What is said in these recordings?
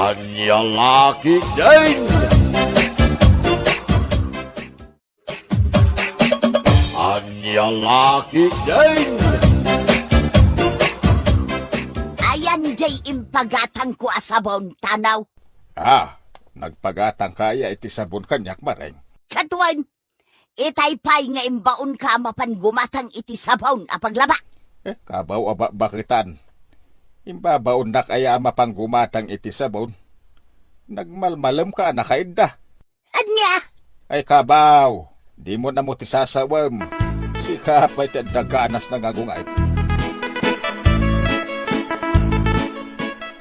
Anyang laki din! Anyang laki din! Ayan jay impagatang ko asabon tanaw. Nagpagatang kaya iti sabon kanyak mareng. Katuan, itaypay nga imbaon ka mapan gumatang iti sabon apaglaba. Kabaw aba bakitan. Imbabaon na kaya mapang gumatang iti sabon. Nagmalmalam ka na kaida. Anya? Ay kabaw, di mo na mo ti sasawam. Sikapay ti daganas na ngagungay.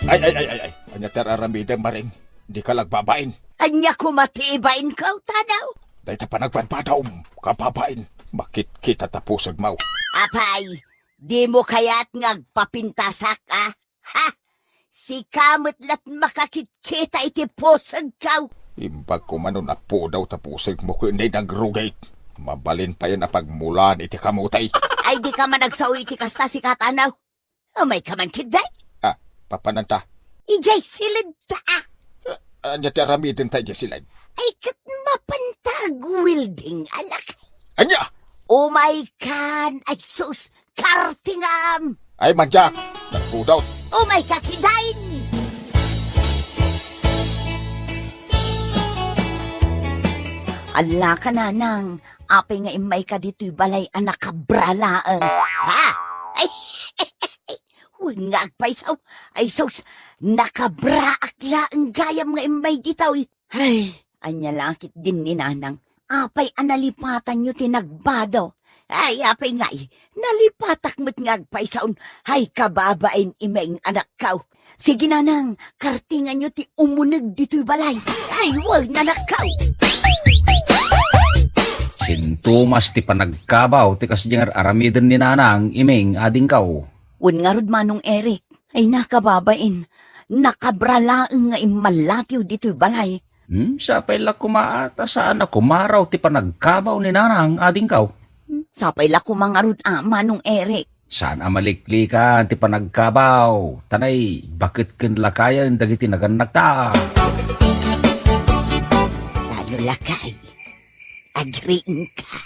Ay. Anya teraramida maring. Di ka lagbabain. Anya kumatiibain ka, tanaw? Dahil ta panagpadpadaom, kapabain. Bakit kita tapusag mau? Apay, di mo kaya't ngagpapintasak, ah? Ha? Si kamot lat makakitkita iti pusag ka. Imbag ko manon apo daw tapusag mo ko hindi nagrugate. Mabalin pa yan na pagmulan iti kamutay. Ay di ka man nagsawi iti kasta si katanaw. Umay ka man kiday. Papananta. Ijay silid ta, ah. Anya ti aramidin tayo sila. Ay kat mapantag wilding alak. Anya! Oh my God! Ay sus! Kartingam! Ay manjak! Nagpudaw! Oh my kakidain! Ala ka na nang apay nga imay ka dito'y balay anak kabralaan. Ha? Ay! Huwag nga agpaisaw. Ay sus! Nakabraak laang gayam nga imay ditaw. Ay! Anya langkit din ni nanang. Apay analipatan nyo tinagbado. Ay, apay nga nalipatak mo't ngagpaisaon. Hay kababain imeng anak kaw. Sige nanang, kartingan nyo ti umunag dito'y balay. Ay, wag nanak kaw. Sintomas ti panagkabaw ti kasdyang aramiden ni nanang imeng ading kaw. Un nga rod manong Eric. Ay nakababain. Nakabralaang nga imalatiw dito'y balay. Sapay la kumaata saan ako maraw ti panagkabaw ni nanang ading kaw. Sapay la kumangarod manong Eric. Saan amaliklikan ti panagkabaw? Tanay, bakit ken lakayan dagiti naganak ta? Lalo lakay. Agriin ka.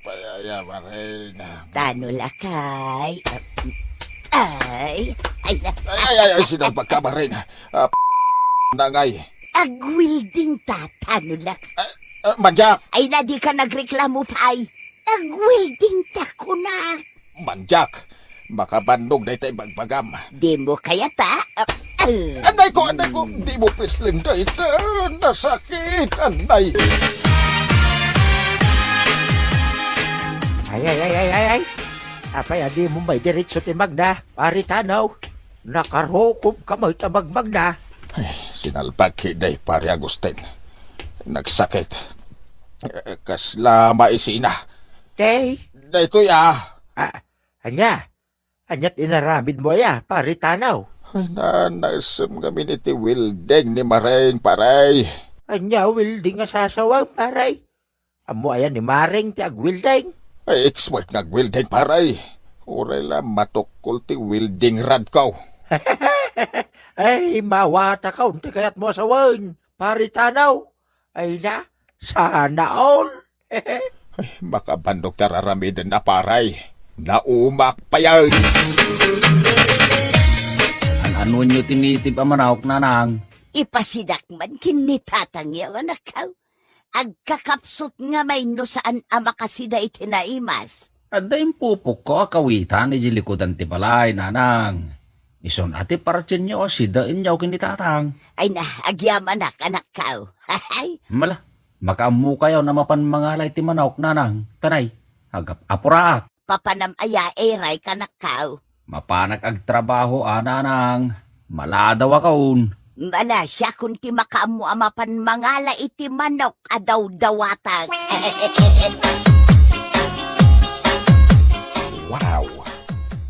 Payaya marin. Tano lakay. Ay. Ay, sinang pagkamarin. Nangay. Agwilding ta, tano lakay. Manjak! Ay na di ka nagreklamo pa ay. Agwilding ta ko na. Manjak! Makabandog na ito'y bagbagam. Di mo kaya ta? Anay ko! Di mo pislim na ito. Nasakit, anay. Ay. Apay, adi mo may diretso ti Magda. Pari tanaw. Nakarukob ka mo itabag Magda. Ay, sinalpag kiday, pare Agustin. Nagsakit. Kasla maisina. Kay, Daytoy anya inaramid mo ya, pari tanaw. Ay, nanasam kami ni ti Wildeng ni Mareng, paray. Anya, wilding nga sasawang, paray. Amo ayan ni Mareng ti agwilding. Ay, expert nga Wildeng, paray. Uray lang matukol ti Wildeng radkaw. Ay, mawata ka, unti kayat mo asawan. Pari tanaw. Ay na, sana all. Ay, makabandog tararamidin na paray. Naumak pa yan. Ano nyo tinitib amanawak nanang? Ipasidak man kinitatang yaw anak ka. Agkakapsot nga may no saan amakasida itinaimas. Ada yung pupok ko akawitan ni jilikudan ti balay nanang. Ison ati parchen nyo sida inyaw kinitatang. Ay na, agyam anak ka. Hay, Mala, makaamu kayo na mapanmangalay ti manawak nanang. Tanay, agap apuraak. papanam aya eray kanak ka. Mapanak agtrabaho nanang. Maladaw akon. Mala siya kung ti makaamu amapan mangala iti manok adaw dawatang. Wow!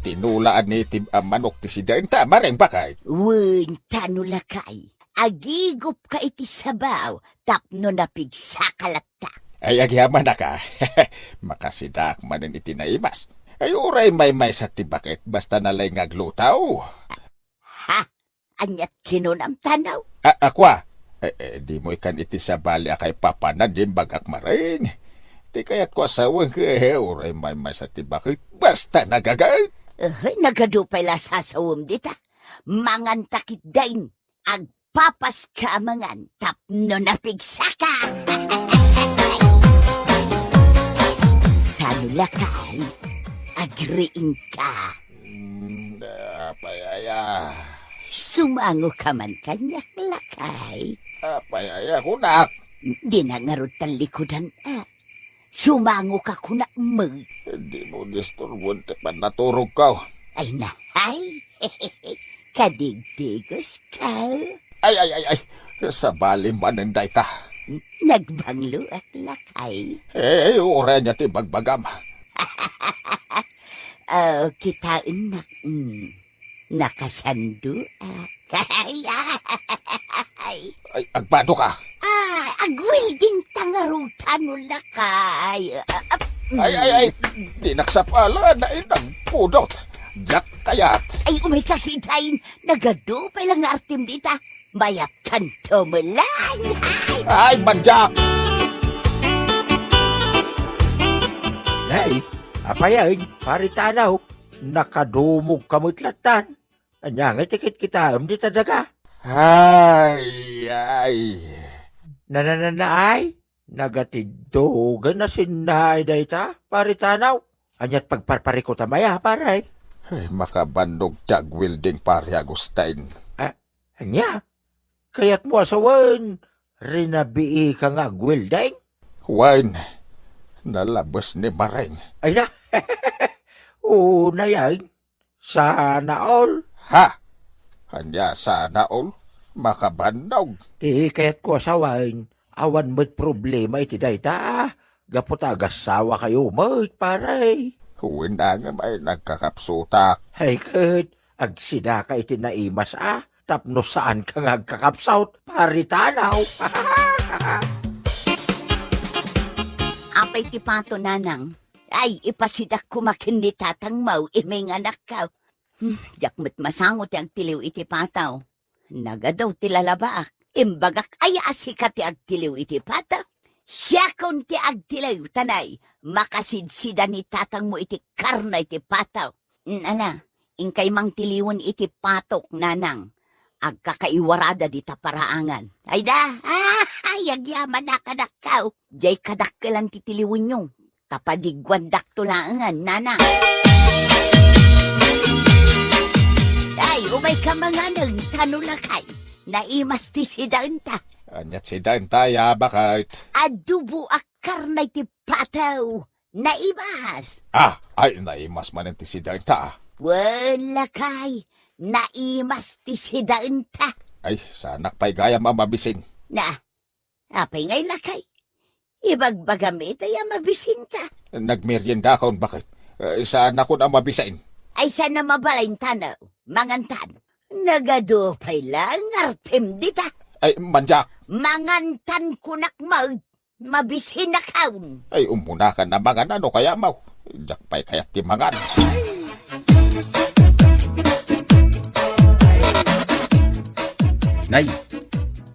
Tinulaan ni Tim Manok ti sidain tama rin bakay. Wun, tanulakay. Agigup ka iti sabaw, tapno na pigsakalatta. Ay agyaman na ka. Makasidak manin iti naimas. Ay uray may sa tibakit basta nalay ngaglutaw. anyat kinunam tanaw. Akwa, di mo ikan iti sa bali akay papanan din bagak maring. Di kaya't ko asawang oray may masati bakit basta nagagay. Nagadupay la sasawom dita. Mangan takit dain. Agpapas ka mangan tapno na pigsaka. Tanula kay. Agriing ka. Apayaya. Sumango ka man kanyak lakay. Apayaya kunak. Di na nga ro talikudan Sumango ka kuna mo. Di mo disturbon te pan naturog ka. Ay nahay. Kadigdigos ka. Ay. Sa bali manenday ta. Nagbanglo at lakay. Oray niya ti bagbagam. Kitain na. Nakasando. Ay, Agbado ka. agwilding tangarutan no lakay. Ay. Di naksapala na inagpudot. Jack kayat. Ay, umay kakitain. Nagadupay lang nga artim dita. Mayat kanto mo lang. Ay, manjak. Nay, apayay, paritanaw. Nakadumog kamutlatan. Anya nga tikit kita, di tadaga. Ay. Nanananaay, nagatiddogan na sinay dayta, paritanaw. Anyat pagparpari ko tamaya, paray. Ay, makabandog tag wielding pari Agustin. Anya, kaya't mo asawan, rinabii ka nga gwildeng. Wine, nalabas ni Mareng. Ay na, una yan, sana all. Ha? Hanya sana all, makabandog. Di kaya't ko asawan, awan mo't problema iti dayta. Gapot agasawa kayo mo't paray. Huwin na nga may nagkakapsutak. Hey, kat, agsida ka iti naimas tapno saan ka nga kakapsaut, paritanaw. Apay ti pato nanang. Ay, ipasidak kumakin ni tatang mau, imay nga nakaw. Jakmat masangot ti agtiliw iti pataw. Nagadaw ti lalabaak. Imbagak ay asika ti agtiliw iti pataw. Siya kon ti agtiliw tanay. Makasidsida ni tatang mo iti karna iti pataw. Ala, ingkay mang tiliwan iti patok nanang. Agkakaiwarada di taparaangan. Ay da, agyaman na kadakaw. Diyay kadakalan titiliwan nyo. Tapadigwan daktulangan, nana. Ay, umay ka mga nagtanulakay. Naimas ti si Danta. Anyat si Dantaya bakit? Adubo akar na ti pataw. Naimas. Ay, naimas man ti si Danta. Wala kay. Naimas ti si Danta. Ay, sanak pa'y gaya mamabisin. Na, apay ngay lakay. Ibagbagamit ay mabisin ka. Nagmerienda kaon bakit? Saan ako na mabisain? Ay sana mabalain tanaw, mangantan. Nagadupay lang, artem dita. Ay, manjak. Mangantan kunak mabisin na kaun. Ay, umuna ka na mangan ano kaya mau. Jak pa'y kaya't ti mangan. Nay,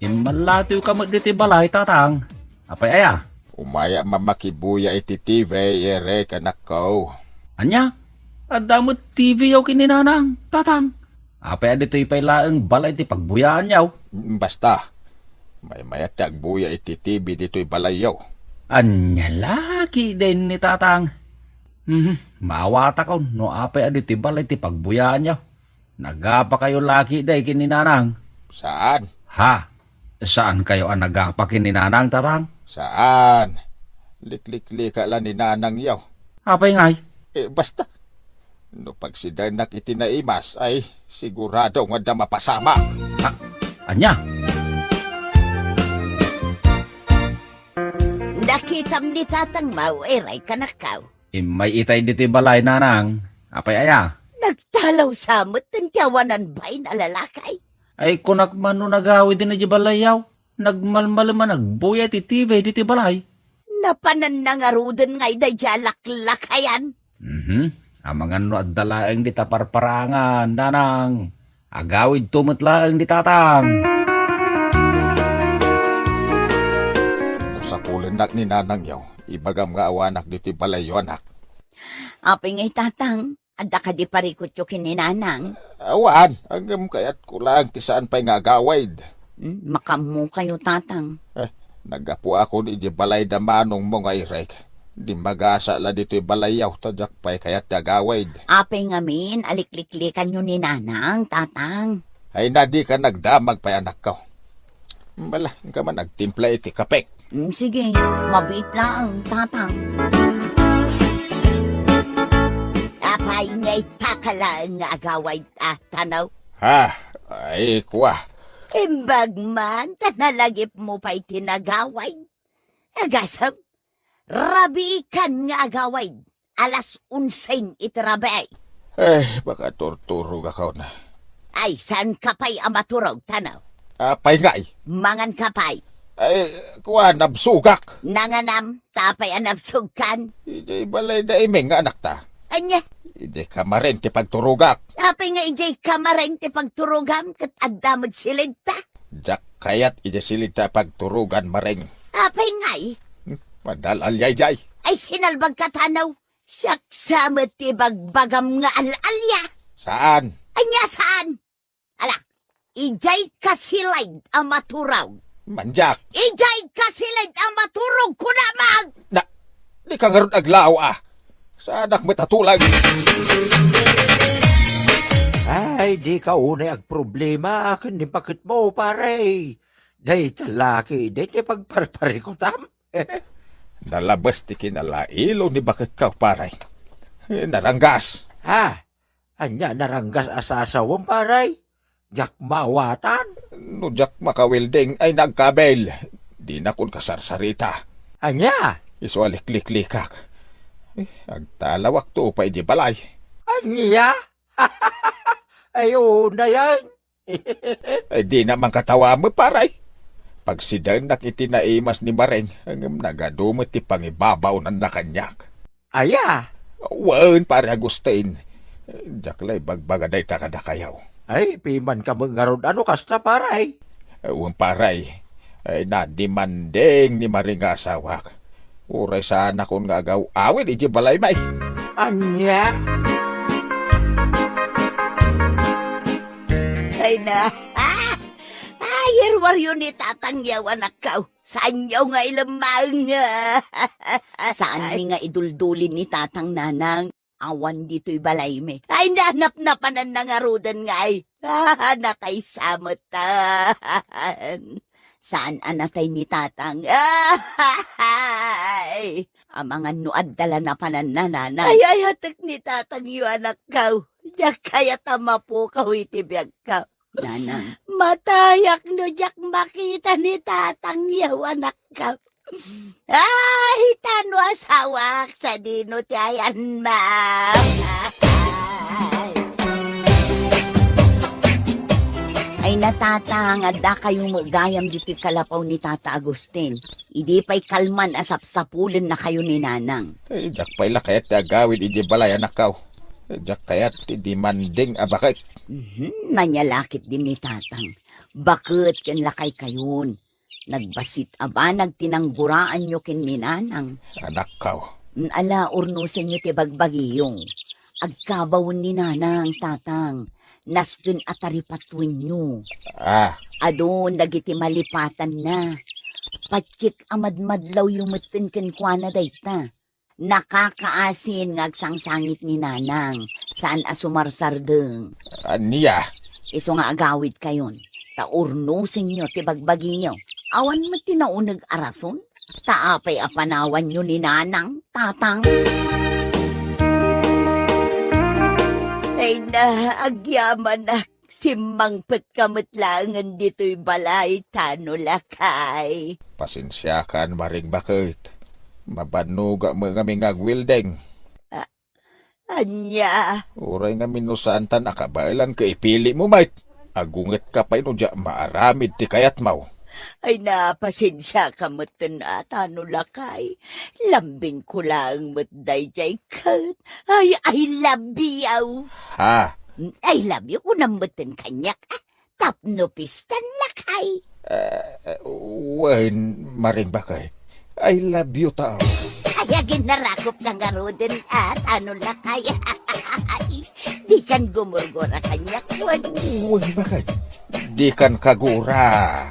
imalatiw ka magditi balay tatang. Apay aya? Umaya mamakibuya iti TV, ere kanak ko. Anya? Adamot TV yaw kininanang, tatang. Apay adito'y pailaang balay ti pagbuyaan yaw. Basta, may mayat agbuya iti TV dito'y balayaw. Anya laki din ni tatang. Maawata ko, no apay adito'y balay ti pagbuyaan yaw. Nagapa kayo laki day kininanang. Saan? Ha? Saan kayo ang nagapa kininanang, tatang? Saan? Liklik-lika lang ni nanang yaw. Apay ngay? Basta. No pagsidanak iti naimas ay sigurado nga da mapasama. Anya? Nakitam ni tatang mau, eray kanakaw. May itay dito balay nanang. Apay aya? Nagtalaw samot ng kawanan ba'y na lalakay. Ay kunak man no nagawi din na di balay yaw. Nagmalmal man nagbuya ti TV dito balay. Napanan na nga ruden ngay da jalaklakayan. Amangan no at dalaeng di taparparangan, nanang. Agawid tumatlaang ni tatang. Sa pulendak ni nanang yaw, ibagam nga awanak dito balay yo anak. Apay nga'y tatang, adda ka di parikot yung kininanang. Awan, hanggang kayat ko lang tisaan pa'y nga agawaid. Makamu kayo tatang. Nagapu ako ni di balay da manong mo nga irek. Di mag-asa la dito'y balayaw, tadyak pa'y kayat agawaid. Apay ngamin, alikliklikan nyo ni nanang, tatang. Ay na di ka nagdamag pa'y anak ko. Bala, ka man nagtimpla iti kapek. Sige, mabit lang, tatang. Apay nga'y takalaan nga agaway tanaw. Ha, ay kuwa. Imbag man, tanalagip mo pa'y tinagaway. Agasam, rabikan nga agaway. Alas 11 itrabay. Baka torturog ako na. Ay, saan ka pa'y amaturog, tanaw? Apay nga'y. Mangan ka pa'y. Ay, kuwa, nabsugak. Nanganam, tapay anapsugkan. Hindi balay da imeng nga anak ta. Anya, Hindi ka marin ti pagturugak. tapay nga ijay kamarain ti pagturugam kat addamod silid ta. Jak kayat ija silid ta pagturugan maring. Tapay nga'y, Madal alyay-jay. ay sinalbag katanaw. Saksamat ti bagbagam nga alalya. Saan? Anya saan? Ala, ijay kasilid ang maturaw. Manjak. Ijay kasilid ang maturog ko namang. Na, di ka ngayon aglaw Sa anak matatulag. Ay, di ka unay ag problema. Kundi bakit mo, pare? Day talaki, day ti pagparpari ko tam. Nalabas ti kinalailo ni bakit ka paray. Naranggas. Ha? Anya naranggas asasawang paray? Jak mawatan? No jak makawilding ay nagkabel. Di na kun kasarsarita. Anya? Iso aliklik-likak. Agtalawak to pa di balay. Anya? Ayun na yan. Ay di naman katawa mo paray. Pag sidan nakitinaimas ni Mareng, hanggang nagadumot ti pangibabaw ng nakanyak. Aya? Wan pare Agustin. Jaklay bagbagaday takada kayaw. Ay, piman ka mangarod ano kasta paray. Wan paray. Ay nadimanding ni Mareng nga asawak. Uray sana kung nga agaw awin iji balay may. Anya? Ay na, ayir waryo ni tatang yawan akaw. Saan yaw nga ilamang? Saan mi nga iduldulin ni tatang nanang? Awan dito'y balay me. Ay, nanap-napanan na nga rudan nga ay. Natay samatan. Saan anatay ni tatang? Ay, ang mga nuad dala na panan na nanay. Ay, hatak ni tatang yu anak kaw. Diyak kaya tama po kaw itibiyag ka. Nanang, matayak no diyak makita ni tatang yaw anak ka. Ay, tano asawak sa dino tiyayan ma. Ay natatang, adda kayo magayam dito'y kalapaw ni Tata Agustin. Idi pa'y kalman asap-sapulan na kayo ni Nanang. Ay jak pa'y lakayat ti agawid iji balay anak kaw. Jak kayat ti dimanding abakit. Nanyalakit din ni Tatang. Bakit kan lakay kayon? Nagbasit aba, nagtinangguraan nyo kin ni Nanang. Anak kaw. Ala, urnusin nyo ti bagbagiyong. Agkabawon ni Nanang, Tatang. Nasdun ataripatwin nyo. Adon, nagiti malipatan na. Patsik amadmadlaw yumutin kenkwana dayta. Nakakaasin ngagsangsangit ni Nanang. Saan asumarsardeng. Aniya. Iso nga agawid kayon. Taurnusin nyo ti bagbagiyo. Awan mo tinaunag arason. Taapay apanawan nyo ni Nanang, Tatang. Ay na, agyaman na. Simangpet kamatlangan dito'y balay, tano lakay. Pasensya kan maring bakit. Mabanuga mo nga mingagwildeng. Anya. Uray nga minusaan ta nakabailan ka ipili mo mait. Agunget ka pa ino dya maaramid ti kayat mau. Ay napasensya ka matan at ano lakay. Lambing ko lang matday jay kat. Ay, I love you. Ha? I love you, unamutin kanyak. Tapno pistan lakay. Wen, maring bakit? I love you tao. Ay, ginarakop ng garuden at ano lakay. Di kan gumurgura kanyak. Wen, bakit? Di kan kagura.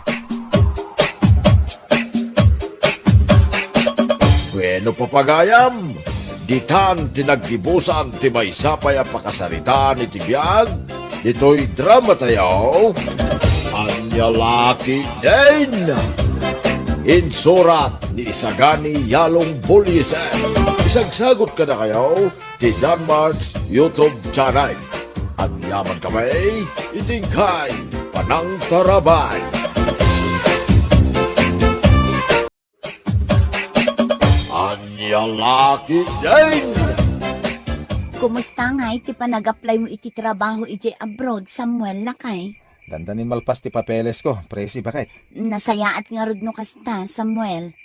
Bueno papagayam, ditan tinagdibusan ti may sapay ang pakasarita ni Tibiyag, dito'y drama tayo, Anya Laki din! Insurat ni Isagani Yalong Bulisan. Isagsagot ka na kayo ti Danmar's YouTube channel. At yaman kami, itingkay Panang Tarabay. Anya Laki din! Kumusta nga iti panag-apply mo iti trabaho iti abroad, Samuel lakay? Dandanin malpas ti papeles ko, presi bakit? Nasayaat nga rod no kasta, Samuel.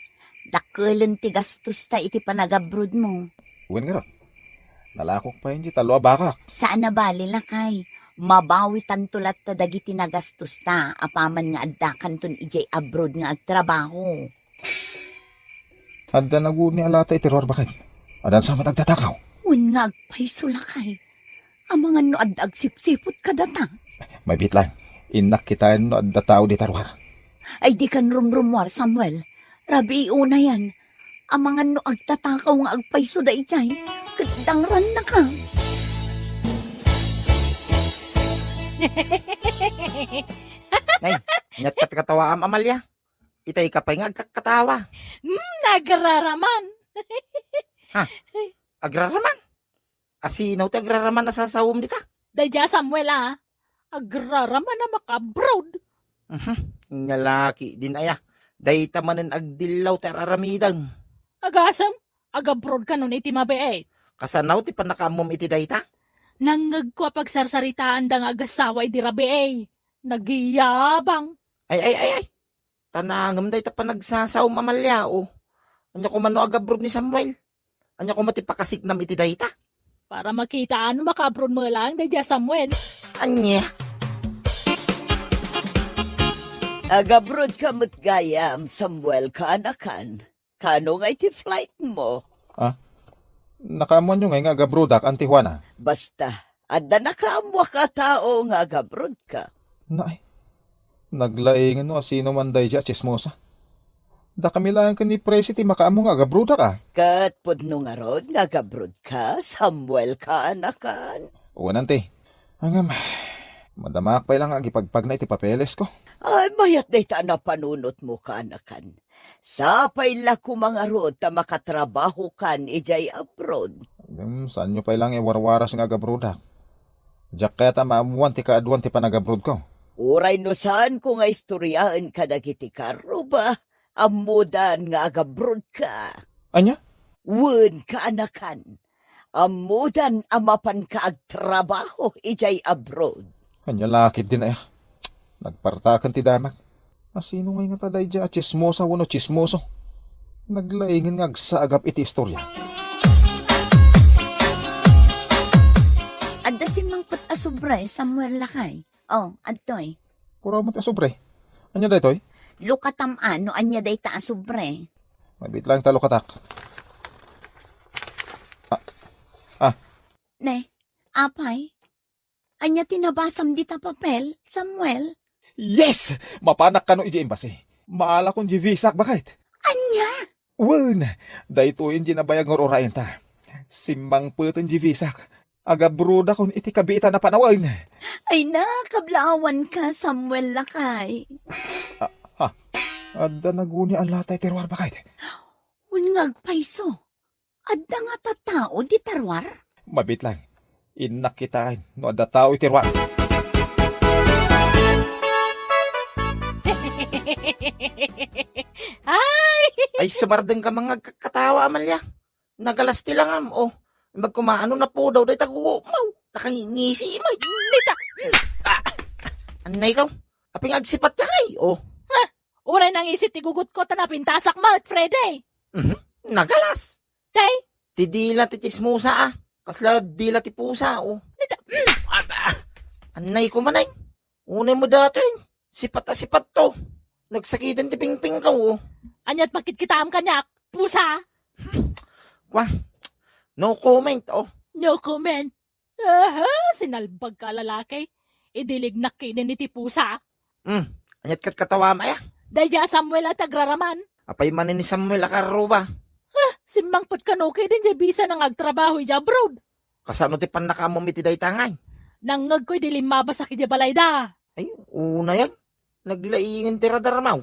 Dakulan ti gastos ta iti panag-abroad mo. Wen nga ro. Nalakok pa yun di talwa bakak. Saan na bali lakay? Mabawi tantulat ta dagiti nagastos ta, apaman nga addakan ton iti abroad nga agtrabaho. Adda naguni alata itiruar bakit? Adan sa matagtatakaw. Wen nga agpaiso lakay. Amangan no addag sipsipot ka data. May bit lang. Inak kita no adda tao di taruar. Ay di kan rumrumwar, Samuel. Rabi una yan. Amangan no agtatakaw nga agpaiso da itay. Katdangran na ka. Nay, nyat kat katawa am Amalya. Itay ka pa nga agkakatawa. Nagraraman. Agraraman. Asinaw ti agraraman na sasawom dita. Dadya Samuel agraraman na maka-abroad. Ngalaki din aya. Dayta manen agdilaw ti araramidang. Agasam,ag-abroad ka nun iti mabe Kasanaw ti panakamom iti dayta. Nangag ko pagsarsaritaan da nga agasawa iti rabi Nagiyabang. Ay. Tanangam dayta pa nagsasawom Amalya o. Anya ko mano agabroad ni Samuel. Anya ko matipakasiknam iti dayta. Para makita ano maka-abroad mo lang, dadya Samuel. Anya. Agabroad ka mo't gayam, Samuel, kaanakan. Kano nga iti flight mo? Nakamuan nyo nga agabrodak ang Tijuana. Basta, adda nakaamwa ka tao nga agabroad ka. Naay. Naglaingan no asino man day dya chismosa. Da kami lang ka ni Presi ti makaamo nga agabroda ka. Kat pudno nga rod nga agabroad ka, Samuel, kaanakan. Uwanan ti. Hangam. Madamak pa lang agipagpag na iti papeles ko. Ay, mayat day na panunot mo, kaanakan. Sapay la ko mga rod ta makatrabaho kan ijay abroad. Saan nyo pa lang warwaras nga agabroda? Diyak kaya ta maamuan ti kaaduan ti panagabroad ko. Uray no saan ko nga istoryaan ka dagiti karo ba? Amudan nga agabroad ka. Anya? Wen kaanakan. Amudan amapan ka agtrabaho ijay abroad. Anya lakit din ay. Nagpartakan ti damak. Asino nga nga taday dya chismosa wano chismoso. Naglaingin nga agsaagap iti istorya. Adda simang put asubre, Samuel lakay. Oh, adtoy. Kura mo ti sobre. Anya day toy? Lukatam ano, anya day ta asubre. Mabit lang talo katak. Ne, apay. Anya tinabasam di ta papel, Samuel. Yes! Mapanak ka no iji embassy. Maala kong jivisak bakit? Anya? Wen! Daytoyin jinabayag ngor orayin ta. Simbang putin jivisak. Agabruda kon iti kabita na panawan. Ay na, kablawan ka, Samuel lakay. Adda naguni ang latay terwar bakit? Unngag paiso. Adda nga tatao di tarwar. Mabit lang. Inak kitain no adda tao iterwar. Ay sumardeng ka mga kakatawa Amalya. Nagalasti lang am o. Magkumaano na po daw dayta ko. Mau. Nakangingisi imay. Nita, Anay ikaw. Aping agsipat ka kay. O. unay nang isit tigugot ko tanapintasak mat, Frede. Nagalas. Tay, Ti dila ti chismusa Kasla dila ti pusa o. Anay ko manay. Unay mo dati. Sipat na sipat to. Nagsakitan ti pingping ka, oh. Anyat bakit kita am kanyak, pusa? Kwa, no comment, oh. No comment. Sinalbag ka lalaki. Idilig na kinin ni ti pusa. Anyat kat katawa maya. Daya Samuel at agraraman. Apay manin ni Samuel akaruba. Simbang pot kanoke din di bisa nang agtrabaho ija abroad. Kasano ti panakamo miti day tangay. Nangag ko'y dilim mabasa ki balay da. Ay, una yan. Naglaingin ti radarmaw.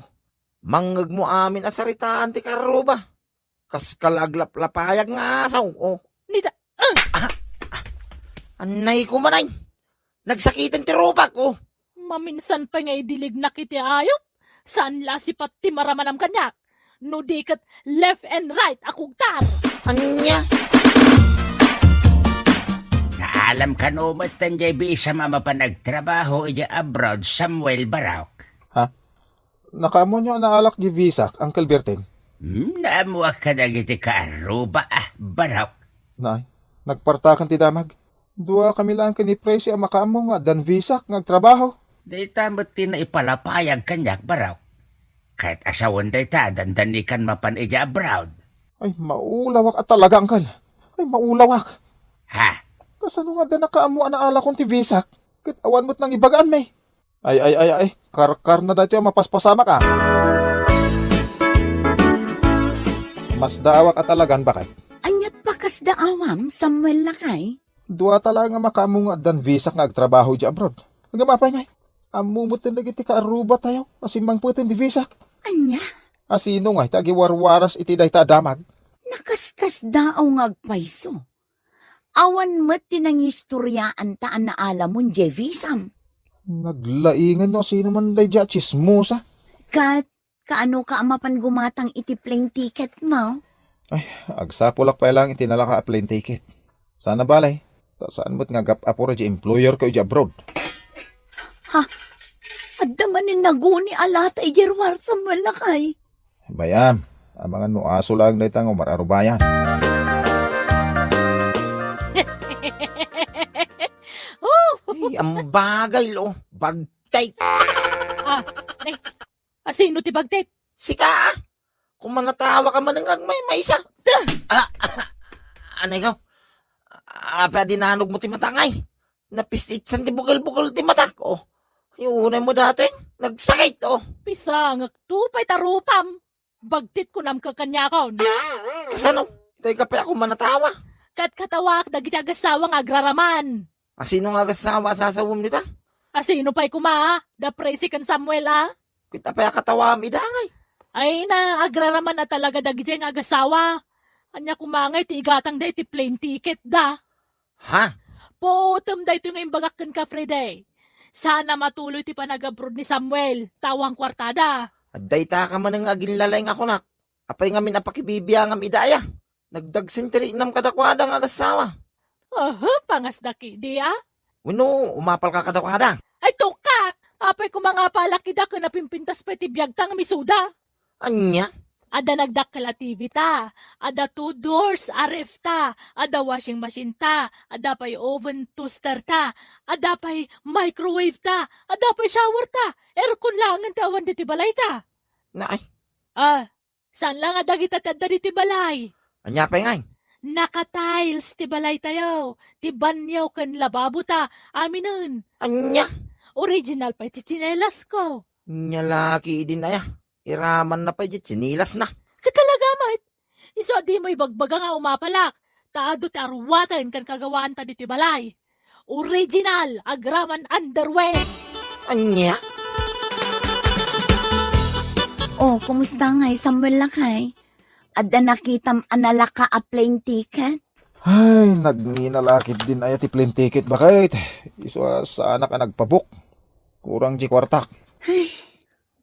Mangag mo amin asaritaan ti karuba. Kas kalaglap-lapayag nga asaw, oh. Nita, Anay ko manay. Nagsakitan ti robak, oh. maminsan pa nga idilig na kiti ayop. Saan lasipat ti maramanam kanyak? No di kat left and right akugtar. Anya? Naalam ka no matan jay bisa mama pa nagtrabaho ija abroad Samuel Baraok. Nakamo nyo naalak di visa, Uncle Berting. Naamuak ka na giti kaaruba Baraok. Nay, nagpartakan ti damag. Dua kami lang kini presi ang makamo nga dan visa ngagtrabaho. Day tamot ti na ipalapayag kanyak Baraok. Kahit asawan day ta dandanikan mapan ija abroad. Ay, maulawak at talaga, Uncle. Ay, maulawak. Ha? Kasano nga da nakaamo ang naala kong ti visa? Kit awan mo't nang ibagaan may. Ay, kar na dati ang mapaspasama ka. Mas daawak at talagan bakit? Anyat pakas da awam, Samuel lakay. Dua talaga makamo nga dan visa nga agtrabaho di abroad. Nagamapay ngay. Amumot na nagiti kaaruba tayo. Masimbang putin di visa. Anya, Asino nga, tagi warwaras iti day ta damag. nakaskas daaw ngagpaiso. Awan met tinang istoryaan taan na alamon jevisam. Naglaingan no sino man day dya chismosa. Kat, kaano ka amapan gumatang iti plane ticket mo? Agsapulak pa lang itinala ka a plane ticket. Sana balay. Ta saan mo't nga gap-apura di employer ko di abroad. Adda manin naguni alata ijerwar Samuel lakay. Bayam, abangan mo aso lang day tango mararubayan. Ay, ang bagay, lo. Bagtay. Asino ti bagtet? Sika, kung manatawa ka man ng may isa. Anay ka? Apa dinanog mo ti matangay. Napistitsan ti bukal-bukal ti matak, oh. Yung unay mo dati, nagsakit, oh. Pisangak tupay tarupam. Bagtit ko nam kakanyakon. Kasano? Tay ka pa ako manatawa. Kat katawak dagiti agasawang agraraman. Asino nga gasawa sasawom nita? Asino pa'y kuma? Da presi kan Samuel Kita pa katawa midangay. Ay na, agraraman na talaga dagiti ang agasawa. Anya kumangay ti igatang da iti plane ticket da. Ha? Potom da ito ngayong bagakan ka, Friday. Sana matuloy ti panag-abroad ni Samuel. Tawang kwartada. Aday ta ka man ng aginlalay nga kunak. Apay nga minapakibibiyang ang idaya. Nagdagsintiri nam kadakwada nga gasawa. Pangas daki, di Uno, umapal ka kadakwada. Ay, tukak! Apay ko mga palakida ka na pimpintas pa ti biyagtang misuda. Anya? Ada nagdakala TV ta. Ada 2 doors, RF ta. Ada washing machine ta. Ada pa'y oven toaster ta. Ada pa'y microwave ta. Ada pa'y shower ta. Aircon lang ang tawan diti balay ta. Na ay, Saan lang ada kita tadda diti balay? anya pa ngay. Naka-tiles ti balay tayo. Ti banyaw kan lababo ta. Aminun. Anya? Original pa ti chinelas ko. Nya laki din aya. Iraman na pa di chinilas na. Katalaga, mate. Iso di mo ibagbaga nga umapalak. Taado ti arwatan kan kagawaan ta diti balay. Original, agraman underwear. Anya? Oh, kumusta ngay Samuel lakay? Adda nakitam analaka a plane ticket? Ay, nagninalakit din ay ti plane ticket bakit? Iso sa anak ang nagpabuk. Kurang di kwartak.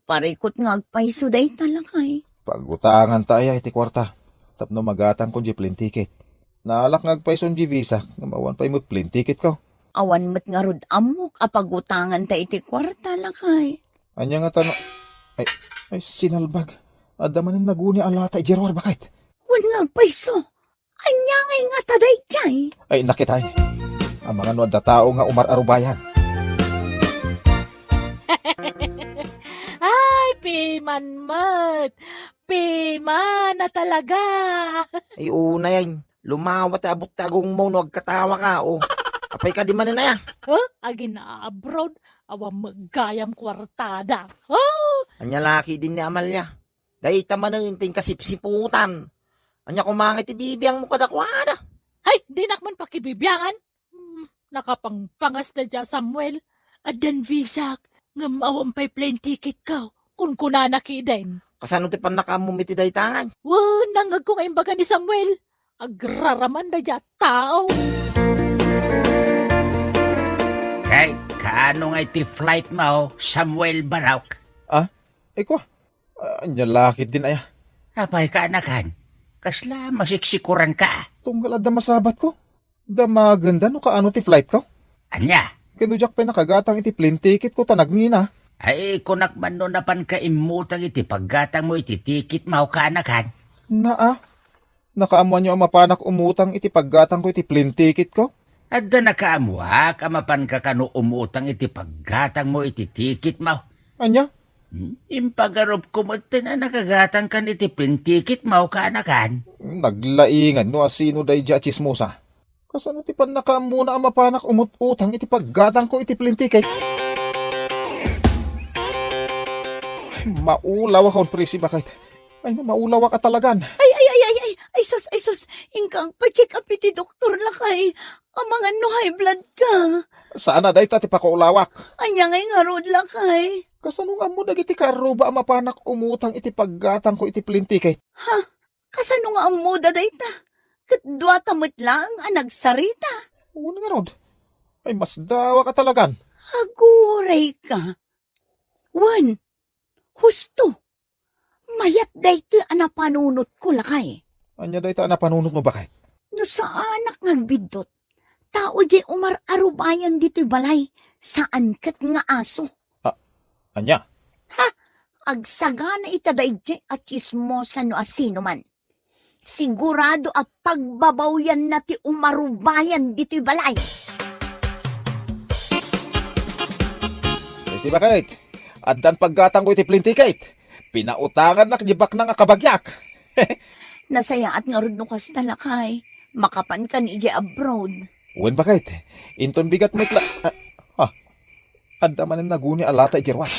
Parikot ngagpaiso day talakay. Pagutangan tayo iti kwarta. Tapno magatang ko di plane ticket. Naalak ngagpaison di visa. Ngamawan pa mo plane ticket ko. Awan met nga rod amok apagutangan ta iti kwarta lakay. Anya nga tanong. Ay, sinalbag. Adamanin naguni alata ijerwar bakit? Wan ngagpaiso. Anya ngay nga taday jay. Ay, nakitay. Ang mga nuad na tao nga umar arubayan. Ay, piman mat. Piman na talaga. Ay, una yan. Lumawat abot tagong mo, no, agkatawa ka, o. Apay ka di man na ya. Huh? Agi na abroad. Awa magayam kwartada. Oh! Anya laki din ni Amalia. Dahil tama na yung ting kasipsiputan. Anya kumangit ibibiyang mo kadakwada. Ay, di nakman pakibibiyangan. Nakapangpangas na dyan, Samuel. Adan visak. Nga maawampay plane ticket ka. Kung kunanaki din. Kasano ti pan nakamumiti day tangan. Nangag ko nga imbaga ni Samuel. Agraraman na dyan tao. Kay, kaano nga iti flight mo, Samuel Barak? Eko, anya lakit din aya. Apay ka anakan. Kasla masiksikuran ka. Tunggal ada masabat ko. Da maganda no kaano ti flight ko. Anya? Kinujak pa nakagatang iti plane ticket ko tanagmina. Ay, kunak man no napan ka imutang iti paggatang mo iti ticket mo ka anakan. Nakaamuan nyo ang mapanak umutang iti paggatang ko iti plane ticket ko. At da nakaamuak, amapan ka kano umutang iti paggatang mo iti ticket mo. Anya? Impagarob ko mo na nakagatang kan iti plane ticket mo ka anakan. Naglaingan no asino day dya chismosa. Kasano ti pan nakaamuna ang mapanak umutang iti paggatang ko iti plane ticket. Ay, maulaw akong prisi bakit. Ay, maulaw ka talagan. Ay, sus. Ingkang pa-check up iti doktor lakay. Ang mga no high blood ka. Sana day tati pakulawak. Anya ngay nga rod lakay. Kasano nga mo dagiti karuba ang mapanak umutang iti paggatang ko iti plane ticket. Kasano nga ang muda dayta? Katdwa tamot lang ang nagsarita. Una nga rod. Ay, mas dawa ka talagan. Aguray ka. Wan, husto. Mayat dayto ang napanunot ko lakay. Anya day ta na panunot mo bakit? No sa anak nagbidot, tao di umar arubayan dito'y balay, saan kat nga aso. Anya? Agsaga na itaday di at chismosa no asino man. Sigurado a pagbabawyan na ti umarubayan dito'y balay. Si bakit? At dan paggatang ko iti plane ticket. Pinautangan na kajibak ng akabagyak. Nasaya at nga rod no kas talakay, makapan ka ni abroad. Wen bakit? Inton bigat mitla... Adda man ang naguni alata ijirwan.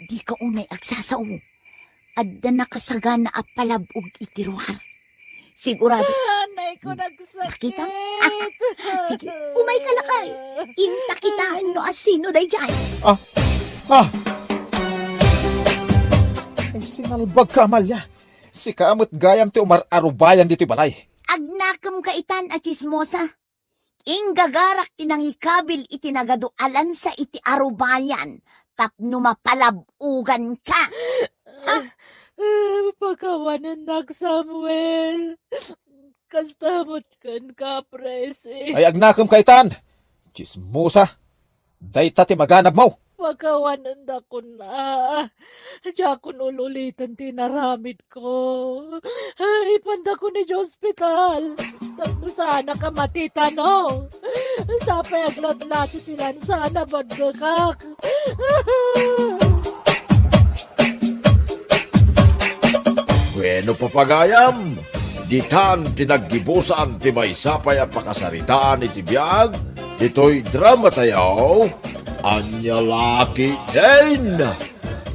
Di ka unay agsasaw. Adda nakasaga na apalabog itiruhar. Sigurado. Anay ko nagsakit. Nakita? Sige, umay ka lakay. Inta kitaan no asino day dyan. Ay, sinalbag ka, Amalia. Si kaamot gayam ti umar arubayan dito balay. Agnakam ka itan at chismosa. Inggagarak tinangikabil itinagadualan sa iti arubayan. Tapno mapalabugan ka. Pagkawanan na, Samuel. Kastamot kan ka, presi. Ay, agnakam kaitan. Chismosa. Dayta ti maganab mo. Pagkawanan na ko na. Diya ko nululitan tinaramid ko. Ipanda ko ni hospital. Tapos sana ka matitano. Sapay agladlati silan sana badgakak. Bueno papagayam, ditan tinaggibusan ti may sapay at pakasaritaan iti biyag, ito'y drama tayaw, anya laki din.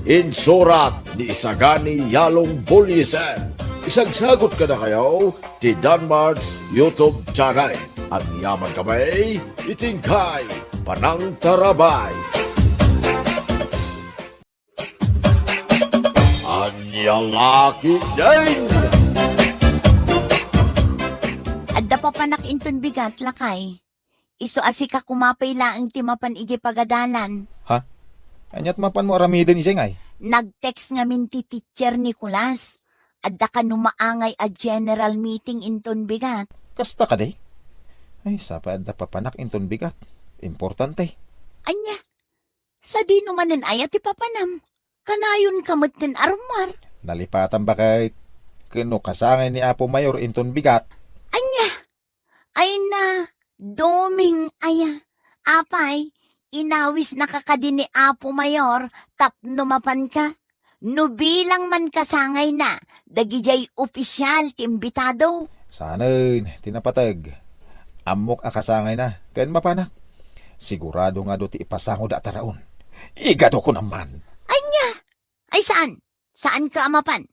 Insurat ni Isagani Yalong Bulyesen. Isagsagot ka na kayo ti Danmar's YouTube channel. At yaman kamay, itingkay, panang tarabay. Anya laki din. Adda pa panak inton bigat lakay. Iso asika kumapay laang timapan igi pagadalan. Anyat mapan mo aramidin isya ngay. Nag-text nga min ti teacher Nicolas. Adda ka numaangay a general meeting inton bigat. Kasta ka day? Ay, sapa da papanak inton bigat. Importante. Anya, sa di numanan ayat ti papanam. Kanayon kamot tin armar. Nalipatan ba kahit kano kasangay ni Apo Mayor inton bigat? Anya, ay na, Doming aya, apay, inawis nakakadin ni Apo Mayor, tapno mapan ka. No bilang man kasangay na, dagijay opisyal timbitado. Sanay, tinapatag. Amok akasangay na, kayan mapanak. Sigurado nga do ti ipasango da taraon. Igado ko naman. Anya, ay saan? Saan ka amapan?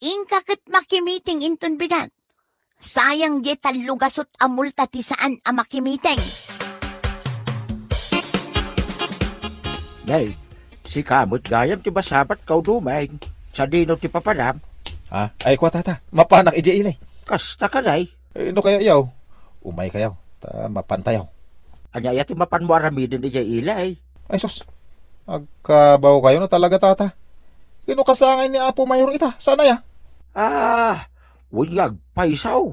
Ingkakit makimiting inton bigat. Sayang di talugasot amulta ti saan amakimiting. Day, si kamot gayam ti basabat kau dumeng. Sa dino ti papadam. Ha? Ay kwa tata, mapanak ije ilay. Kasta ka day. No kaya yaw? Umay kayaw, ta mapantayaw. Anya ti mapan mo aramidin di jay ilay. Ay sus, agkabaw kayo na talaga tata. Kinukasangay ni Apo Mayor ita, sana ya? Unyag paisaw.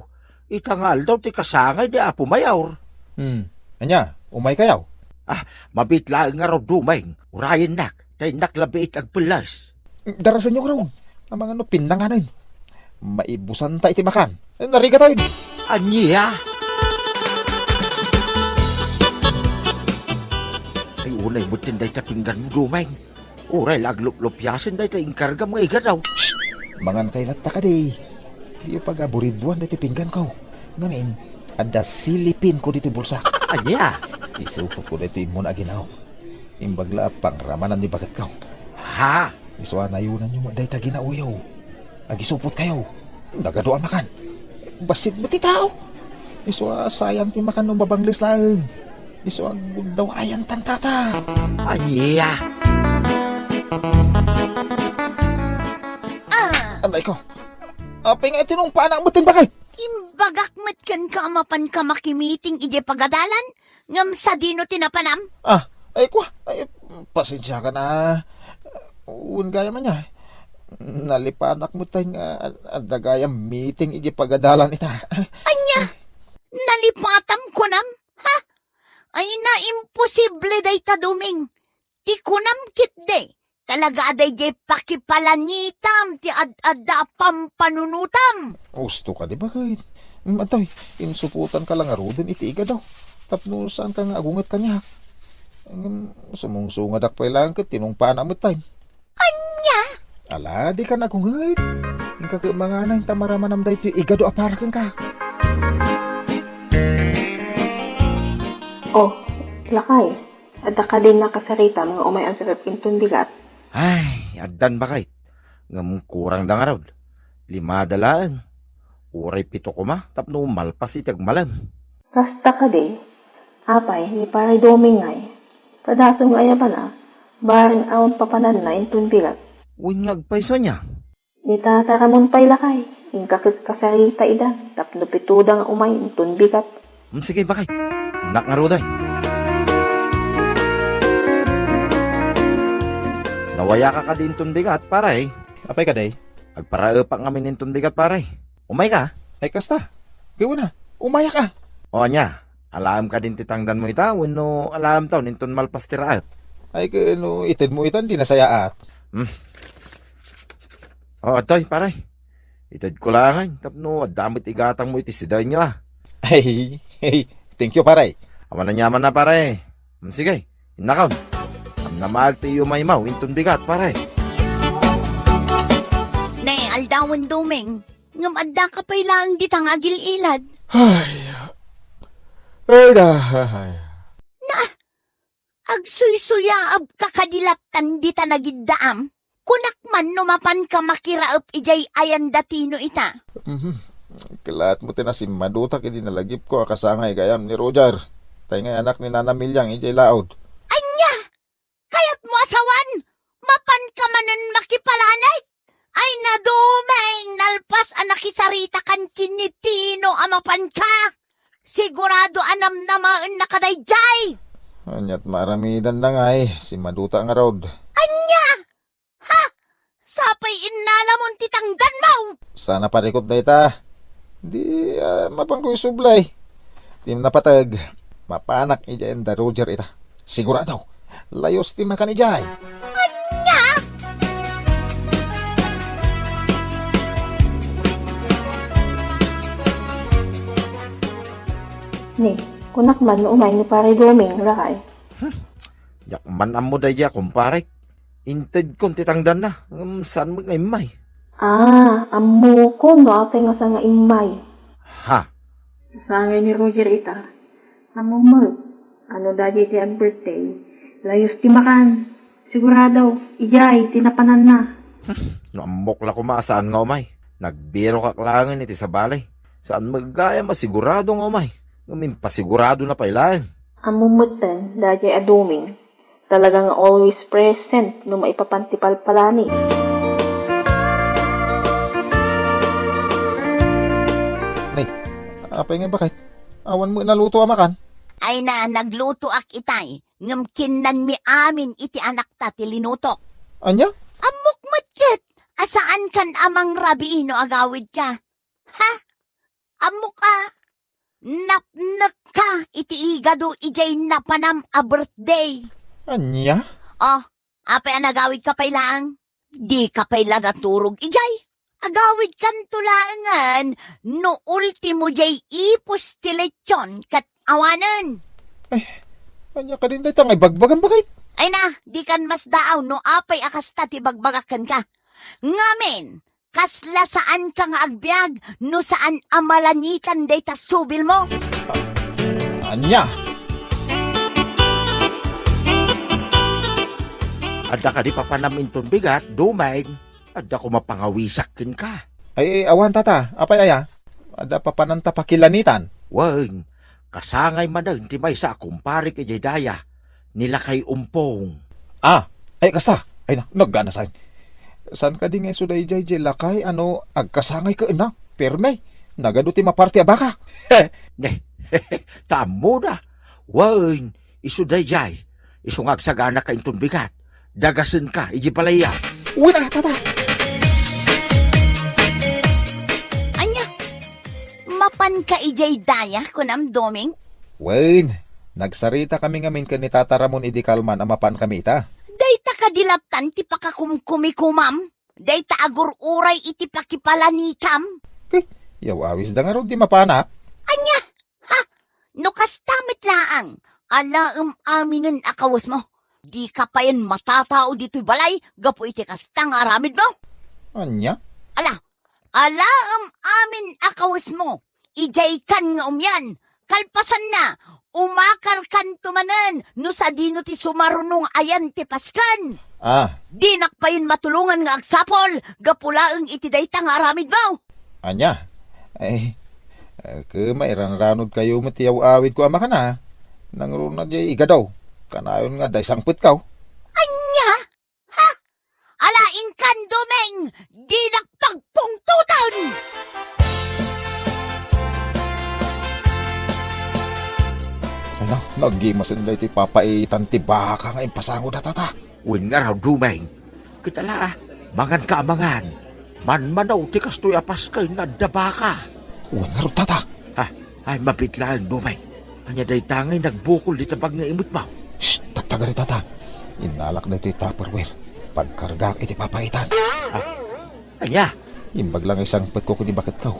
Itangal daw ti kasangay di Apo Mayor. Anya, umay kayaw? Mabitla nga raw dumeng. Urayan nak. Day naklabiit ag pulas. Darasan nyo karon. Ang mga no pinanganin. Maibusan ta iti makan. Nariga tayo. Anya? Ay unay mo tinday ta pinggan mo dumeng. Uray laglup-lupyasin day ta inkarga mga iga daw. Mangan kay latta ka di. Di yung pag-aburiduan dito pinggan ko. Ngamin, ada silipin ko dito bulsa. Anya? Isupot ko dito yung muna ginaw. Imbagla pang ramanan di bagat ka. Ha? Iswa na yun nyo mo dahil ginauyaw. Agisupot kayo. Nagadoa makan. Basit mo ti tao. Iswa sayang ti makan ng babanglis lang. Iswa daw ayan tantata. Anya? Anday ko. Apay nga itinong panak mo tinbakay. Imbagak matkan ka amapan ka makimiting ije pagadalan, ngam sa dino tinapanam. Ay kwa. Ay, pasensya ka na. Uwan gaya man niya. Nalipanak mo tayo nga adagayang meeting iji pagadalan ita. Anya, nalipatam ko nam, ha? Ay na imposible day ta duming. Ti kunam kit day. Talaga aday jay pakipalanitam ti ad-ada pampanunutam. Gusto ka di ba kahit? Matay, insuputan ka lang arudin itiiga daw. Tapno saan ka nga agungat ka niya? Sumungsunga dak pa ilang ka tinungpa na mo tayo. Anya? Ala, di ka na agungat. Yung kakimanga na yung tamaramanam da ito igado aparakan ka. Oh, lakay. Adda ka din nakasarita mga umay ang sarap kintong bigat. Ay, addan ba kahit? Ngam kurang da nga raw. 5 dalaan. Uray 7 ko ma, tapno malpas itag malam. Kasta ka di. Apay, ni paray domingay. Kadasong nga pa na, baring awang papanan na intong bigat. Unyag paiso niya. Ni tataramon pay lakay. Ingkakit kasarita idan, tapno pitudang umay intong bigat. Sige ba kahit? Inak nga raw day. Nawaya ka din ton bigat, paray. Apay ka day? Agparaepak nga ton bigat, paray. Umay ka? Ay kasta. Gawa na. Umaya ka. O anya, alam ka din titangdan mo ita, wano alam taw, ninton malpas tiraat. Ay kano itid mo itan di nasayaat. O atoy, paray. Itid ko langan, tapno, damit igatang mo iti siday nyo Ay, thank you paray. Aman na nyaman na, paray. Sige, inakaw. Namag tayo may mau, inton bigat, paray. Nay, aldawan duming. Ngam adda ka pa'y lang ditang agil-ilad. Ay, Agsuy-suyaab kakadilatan dita nagiddaam. Kunak man numapan ka makiraap ijay ayan datino ita. Kilaat mo tinasimadutak hindi nalagip ko akasangay gayam ni Roger. Tayo nga anak ni Nana Milyang ijay laod. Anya! Kayat mo asawan! Mapan ka manan makipalanay! Ay nadumay! Nalpas anakisarita kan kinitino amapan ka! Sigurado anam namaan na kadayjay! Anyat maramidan na nga si Maduta nga rod. Anya! Ha! Sapay inalamon titangdan mo! Sana parikot na ita. Di mapangkoy sublay. Di napatag. Mapanak ijayan da Roger ita. Sigurado. Layos ti makan ijay. Anya! Ni, Kunak man no umay ni pare Doming lakay. Yak man amo daya kumpare. Inted kon titangdan na. Saan mo ngay may? Amo ko no apay nga sa nga imay. Ha? Sangay ni Roger ita. Amo mo. Ano dadi ti ang birthday? Layos ti makan. Sigurado, iyay, tinapanan na. No amok la kumasaan nga umay. Nagbiro ka klangan iti sa balay. Saan magaya masigurado nga umay. Ngamin pasigurado na pailaan. Amumutan, dadi aduming. Talagang always present no maipapantipal palani. Nay, apay nga bakit? Awan mo naluto makan. Ay na, nagluto ak itay. Ngam kinan mi amin iti anak ta ti linutok. Anya? Amok matket. Asaan kan amang rabi no agawid ka? Ha? Amok ka? Napnak ka iti igado ijay napanam a birthday. Anya? Oh, apay ang agawid ka pailaang? Di ka paila naturog ijay. Agawid kan tulaangan no ultimo jay ipos ti lechon kat awanan. Anya ka din dayta ngay bagbagan bakit? Ay na, di kan mas daaw no apay akasta ti bagbagakan ka. Ngamen, kasla saan ka nga agbyag no saan amalanitan dayta subil mo? Anya? Adda ka di papanamin ton bigat, dumay. Adda ko mapangawisakin ka. Ay, awan tata. Apay aya? Ada pa pananta pakilanitan. Wen, kasangay man na ti may sa kumpare kay Daya. Nila kay umpong. Ay kasta. Ay na, naggana sa'yo. San ka di nga suday jay lakay, agkasangay ka na. Perme, nagaduti maparti baka. Tamo na. Wen, isuday jay. Isungag sagana ka inton bigat. Dagasin ka, iji palaya. Uy na, tata. Anya, mapan ka ijay daya kunam doming? Wayne, nagsarita kami ngamin ka ni Tata Ramon idi kalman amapan kami ita. Dayta kadilatan ti pakakumkumikumam. Dayta agur uray iti pakipalanikam. Yaw awis da nga ron di mapana. Anya, ha? No kastamit laang. Alaam aminin akawas mo. Di ka pa yan matatao dito'y balay, gapo iti kastang aramid mo. Anya? Alaam amin akawas mo. Ijay kan nga umyan. Kalpasan na. Umakar kan tumanan. No sa dino ti sumarunong ayan ti paskan. Di nakpayin matulungan nga agsapol. Gapulaang iti dayta nga aramid mo. Anya? Mairan-ranod kayo matiyaw awid ko ama ka na. Nang runa jay iga daw. Kanayon nga day sangpit kaw. Anya? Ha? Alaing kan domeng. Di nakpagpungtutan. Ano? Nagimasin day ti papaitan ti baka nga impasango da tata. Wen nga raw dumay. Kitala, mangan ka amangan. Man-manaw ti kastoy apas kay nadaba ka. Uwan nga ron tata. Ay mapitlaan dumay. Anya day tangay nagbukol di tabag nga imot mo. Shh! Tagtagari tata. Inalak na ito Tupperware. Pagkarga iti papaitan. Anya? Imbag lang isang pet ko kuni bakit kaw.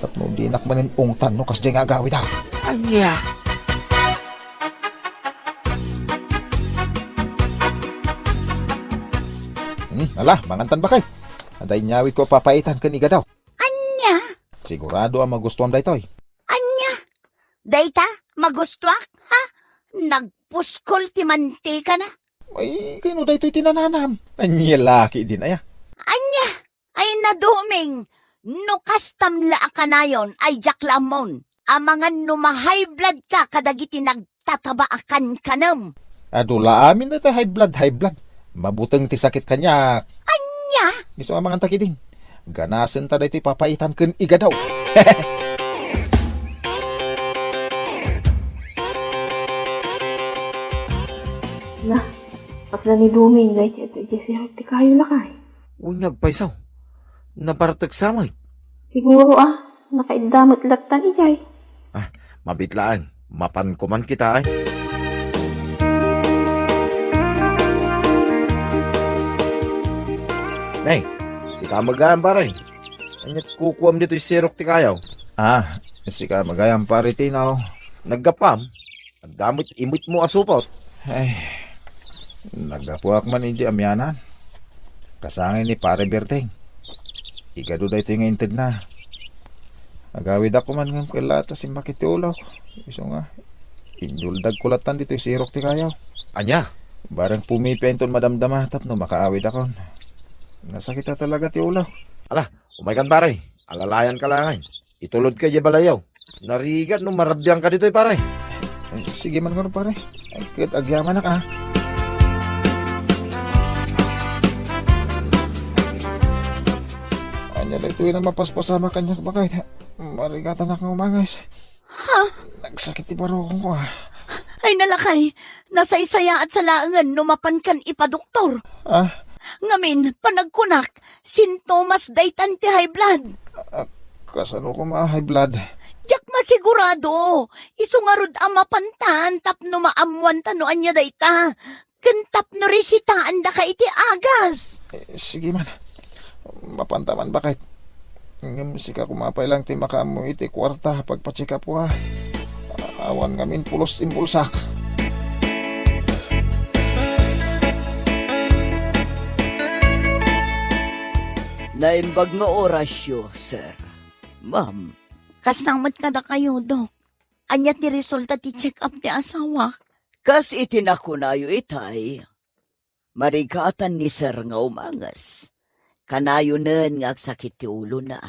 Tapno di nakmanin ungtan no kas di nga agawid daw. Anya? Mangantan ba kay? Aday nyawid ko papaitan kaniga daw. Anya? Sigurado ang magustuhan da ito'y. Anya? Dayta? Magustuak? Ha? Nagpuskol ti mantika na? Ay, kano da ito'y tinananam? Anya laki din aya. Anya? Ay naduming. No kastamla ka na yon ay jaklamon. Amangan no ma-high blood ka kadagiti nagtatabaakan kanam. Adula amin na ta high blood. Mabuteng ti sakit kanya. Anya? Iso ang mga takidin. Ganasin ta da ito'y papaitan ken iga daw. Na, pagla ni Doming na ito si Hati kayo lakay. Unyag paisaw. Nabaratag samay. Siguro nakaidamot latan ijay. Mabitlaan. Mapan ko man kita ay. Nay, si kamagaan paray. Anyat kukuam dito yung sirok ti kayaw. Si ka magayang pare tinaw. Naggapam. Ang damit imit mo asupot. Ay, nagapuak man hindi amyanan. Kasangin ni Pare Berteng. Igado da ito yung inted na. Agawid ako man ng kalata si Makitiulaw. Iso nga, inyuldag kulatan dito yung sirok ti kayaw. Anya? Barang pumipenton madamdama tap no makaawid ako. Nasakita talaga ti ulaw. Umaykan pare. Alalayan ka lang. Itulod ka di balayaw. Narigat no marabyan ka dito pare. Ay, sige man ko pare. Ay, kahit agyaman na ka. Anya na ito na mapaspasama kanya bakit. Marigatan akong umangis. Ha? Nagsakit ti barokong ko ah. Ay nalakay, nasaysaya at salaangan numapan kan ipadoktor. Ah, Ngamin, panagkunak, sintomas daytan ti high blood. kasano ko ma-high blood. Jak masigurado, isungarod ang mapantan tapno maamuan tanoan niya dayta. Kentap no resitaan da ka iti agas. Sige man. Mapantaman bakit. Ngam sika kumapay lang ti makamu iti kwarta pagpatsika po ha. Awan ngamin pulos impulsak. Naimbag nga orasyo, sir. Ma'am, kasnamat ka na kayo, Dok. Anyat ni resulta ti check up ni asawa. Kas itinakunayo itay. Marigatan ni sir nga umangas. Kanayon nga agsakit ti ulo na.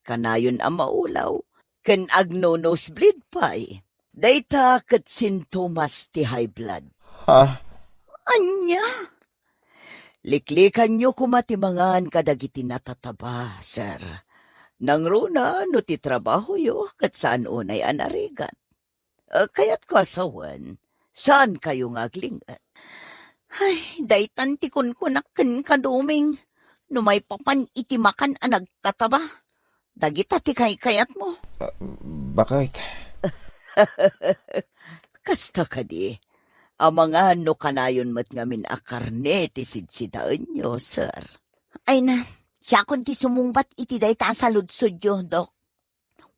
Kanayon ang maulaw. Ken agno nosebleed pa'y. Dayta kat sintomas ti high blood. Ha? Anya? Liklikan nyo kumatimangan kadagiti natataba, sir. Nang runa no ti trabaho yo kat saan unay anarigat. Kaya't ko asawan, saan kayo ngaglingat? Ay, daytan ti kunkunakken kaduming. No may papan itimakan ang nagtataba. Dagita ti kayat mo. Bakit? Kasta ka di. Ang mga no kanayon mat ngamin a karne ti sidsidaan nyo, sir. Ay na, siya kun ti sumungbat iti dayta sa ludsod yo, Dok.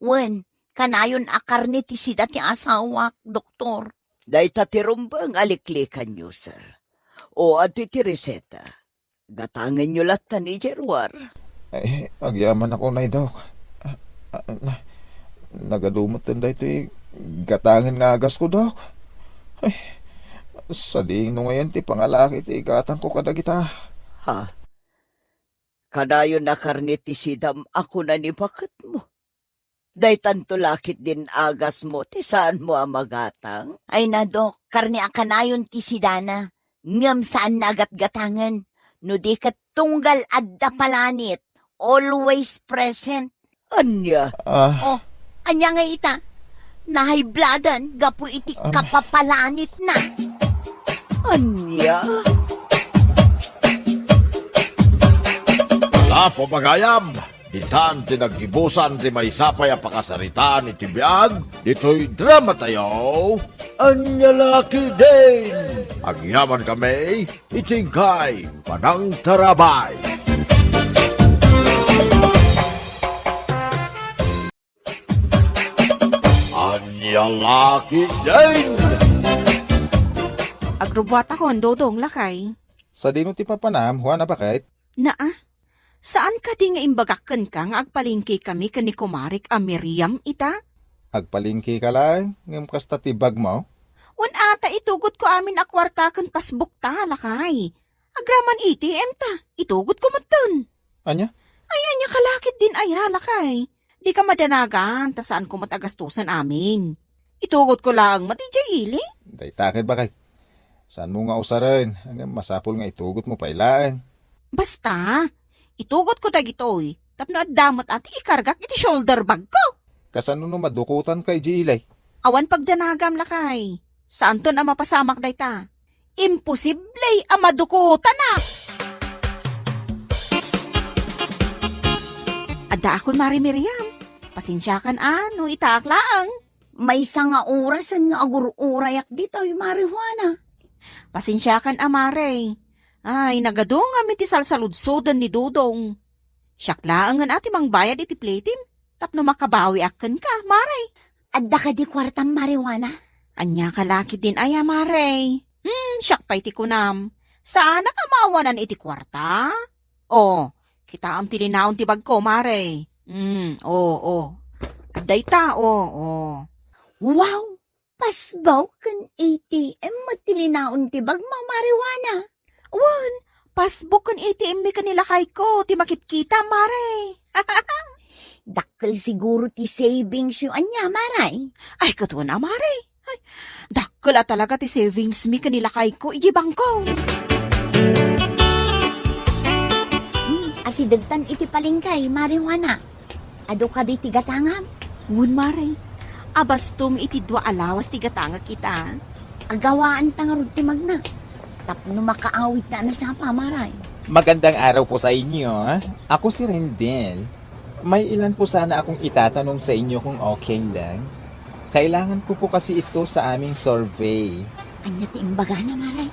Wen, kanayon a karne ti sida ti asawa, doktor. Dayta ti rumbang aliklikan nyo, sir. O ati ti reseta. Gatangan nyo lata ni Jerwar. Ay, agyaman ako na Dok. Nagadumot din dahito gatangan nga agas ko, Dok. Ay, sa ding no ngayon ti pangalaki ti igatang ko kadagita. Ha? Kanayon na karne ti sidam ako na ni bakit mo. Daytan to lakit din agas mo, ti saan mo ang magatang? Ay na, Dok, karne a kanayon ti sidana. Ngam saan nagat-gatangan. No di kat tunggal adda palanit. Always present. Anya? Ah, Anya nga ita? Nahaybladan, gapo iti kapapalanit na. Anya? Wala po magayam. Ditan tinagibusan ti may sapay ang pakasaritaan ni Tibiyag. Dito'y drama tayo. Anyalaki din. Agyaman kami, itingkay, panang tarabay. Anyalaki din. Agrubuat ako, Dodong Lakay. sa dino ti papanam, Juana bakit? Naa, saan ka di nga imbagakan ka nga agpalingki kami kani kumarik a Miriam ita? Agpalingki ka lang, ngam kasta ti bag mo. Wan ata itugot ko amin a kwarta kan pasbuk ta, Lakay. Agraman ATM ta, itugot ko matun. Anya? Ay, anya kalakit din ay ha, Lakay. Di ka madanagan, ta saan ko matagastusan amin. Itugot ko lang, matijay ili. Day takid bakit? Saan mo nga usaran? Hanggang masapol nga itugot mo pailaan. Basta, itugot ko dagitoy. Tapno at damot at ikargak iti shoulder bag ko. Kasano no madukutan kay Gilay? Awan pagdanagam, Lakay. Saan to na mapasamak day ta? Imposible ang madukutan na! Ada ako, Mari Miriam. Pasensyakan ano, itaklaang. May nga orasan nga agururayak dito, marihuana. Pasensyakan, Amare. Ay, nagadong kami ti salsaludsodan ni Dudong. Siyaklaan nga natin mang bayad iti platim. Tapno makabawi akan ka, Mare. Adda ka di kwartang marijuana? Anya kalaki din aya, Mare. Siyak pa iti kunam. Saan ka maawanan iti kwarta? Oh, kita ang tilinaon ti bag ko, Mare. Aday ta, Wow! Pasbaw kan ATM matilinaon ti bag mga marijuana. Wan, pasbuk kan ATM mi kanila kay ko, ti makit-kita, Mare. Dakkel siguro ti savings yung anya, maray. Ay, katuwa na, Mare. Ay, dakkel talaga ti savings mi kanila kay ko, ijibang ko. Asidagtan iti palingkay, marijuana. Ado ka di tigatangam? Ngun, Mare. Abastum iti dua alawas ti gatanga kita. Agawaan tangarod ti magna. Tapno makaawit na sa pamaray. Magandang araw po sa inyo. Ako si Rendel. May ilan po sana akong itatanong sa inyo kung okay lang. Kailangan ko po kasi ito sa aming survey. Anya ti imbaga na, maray.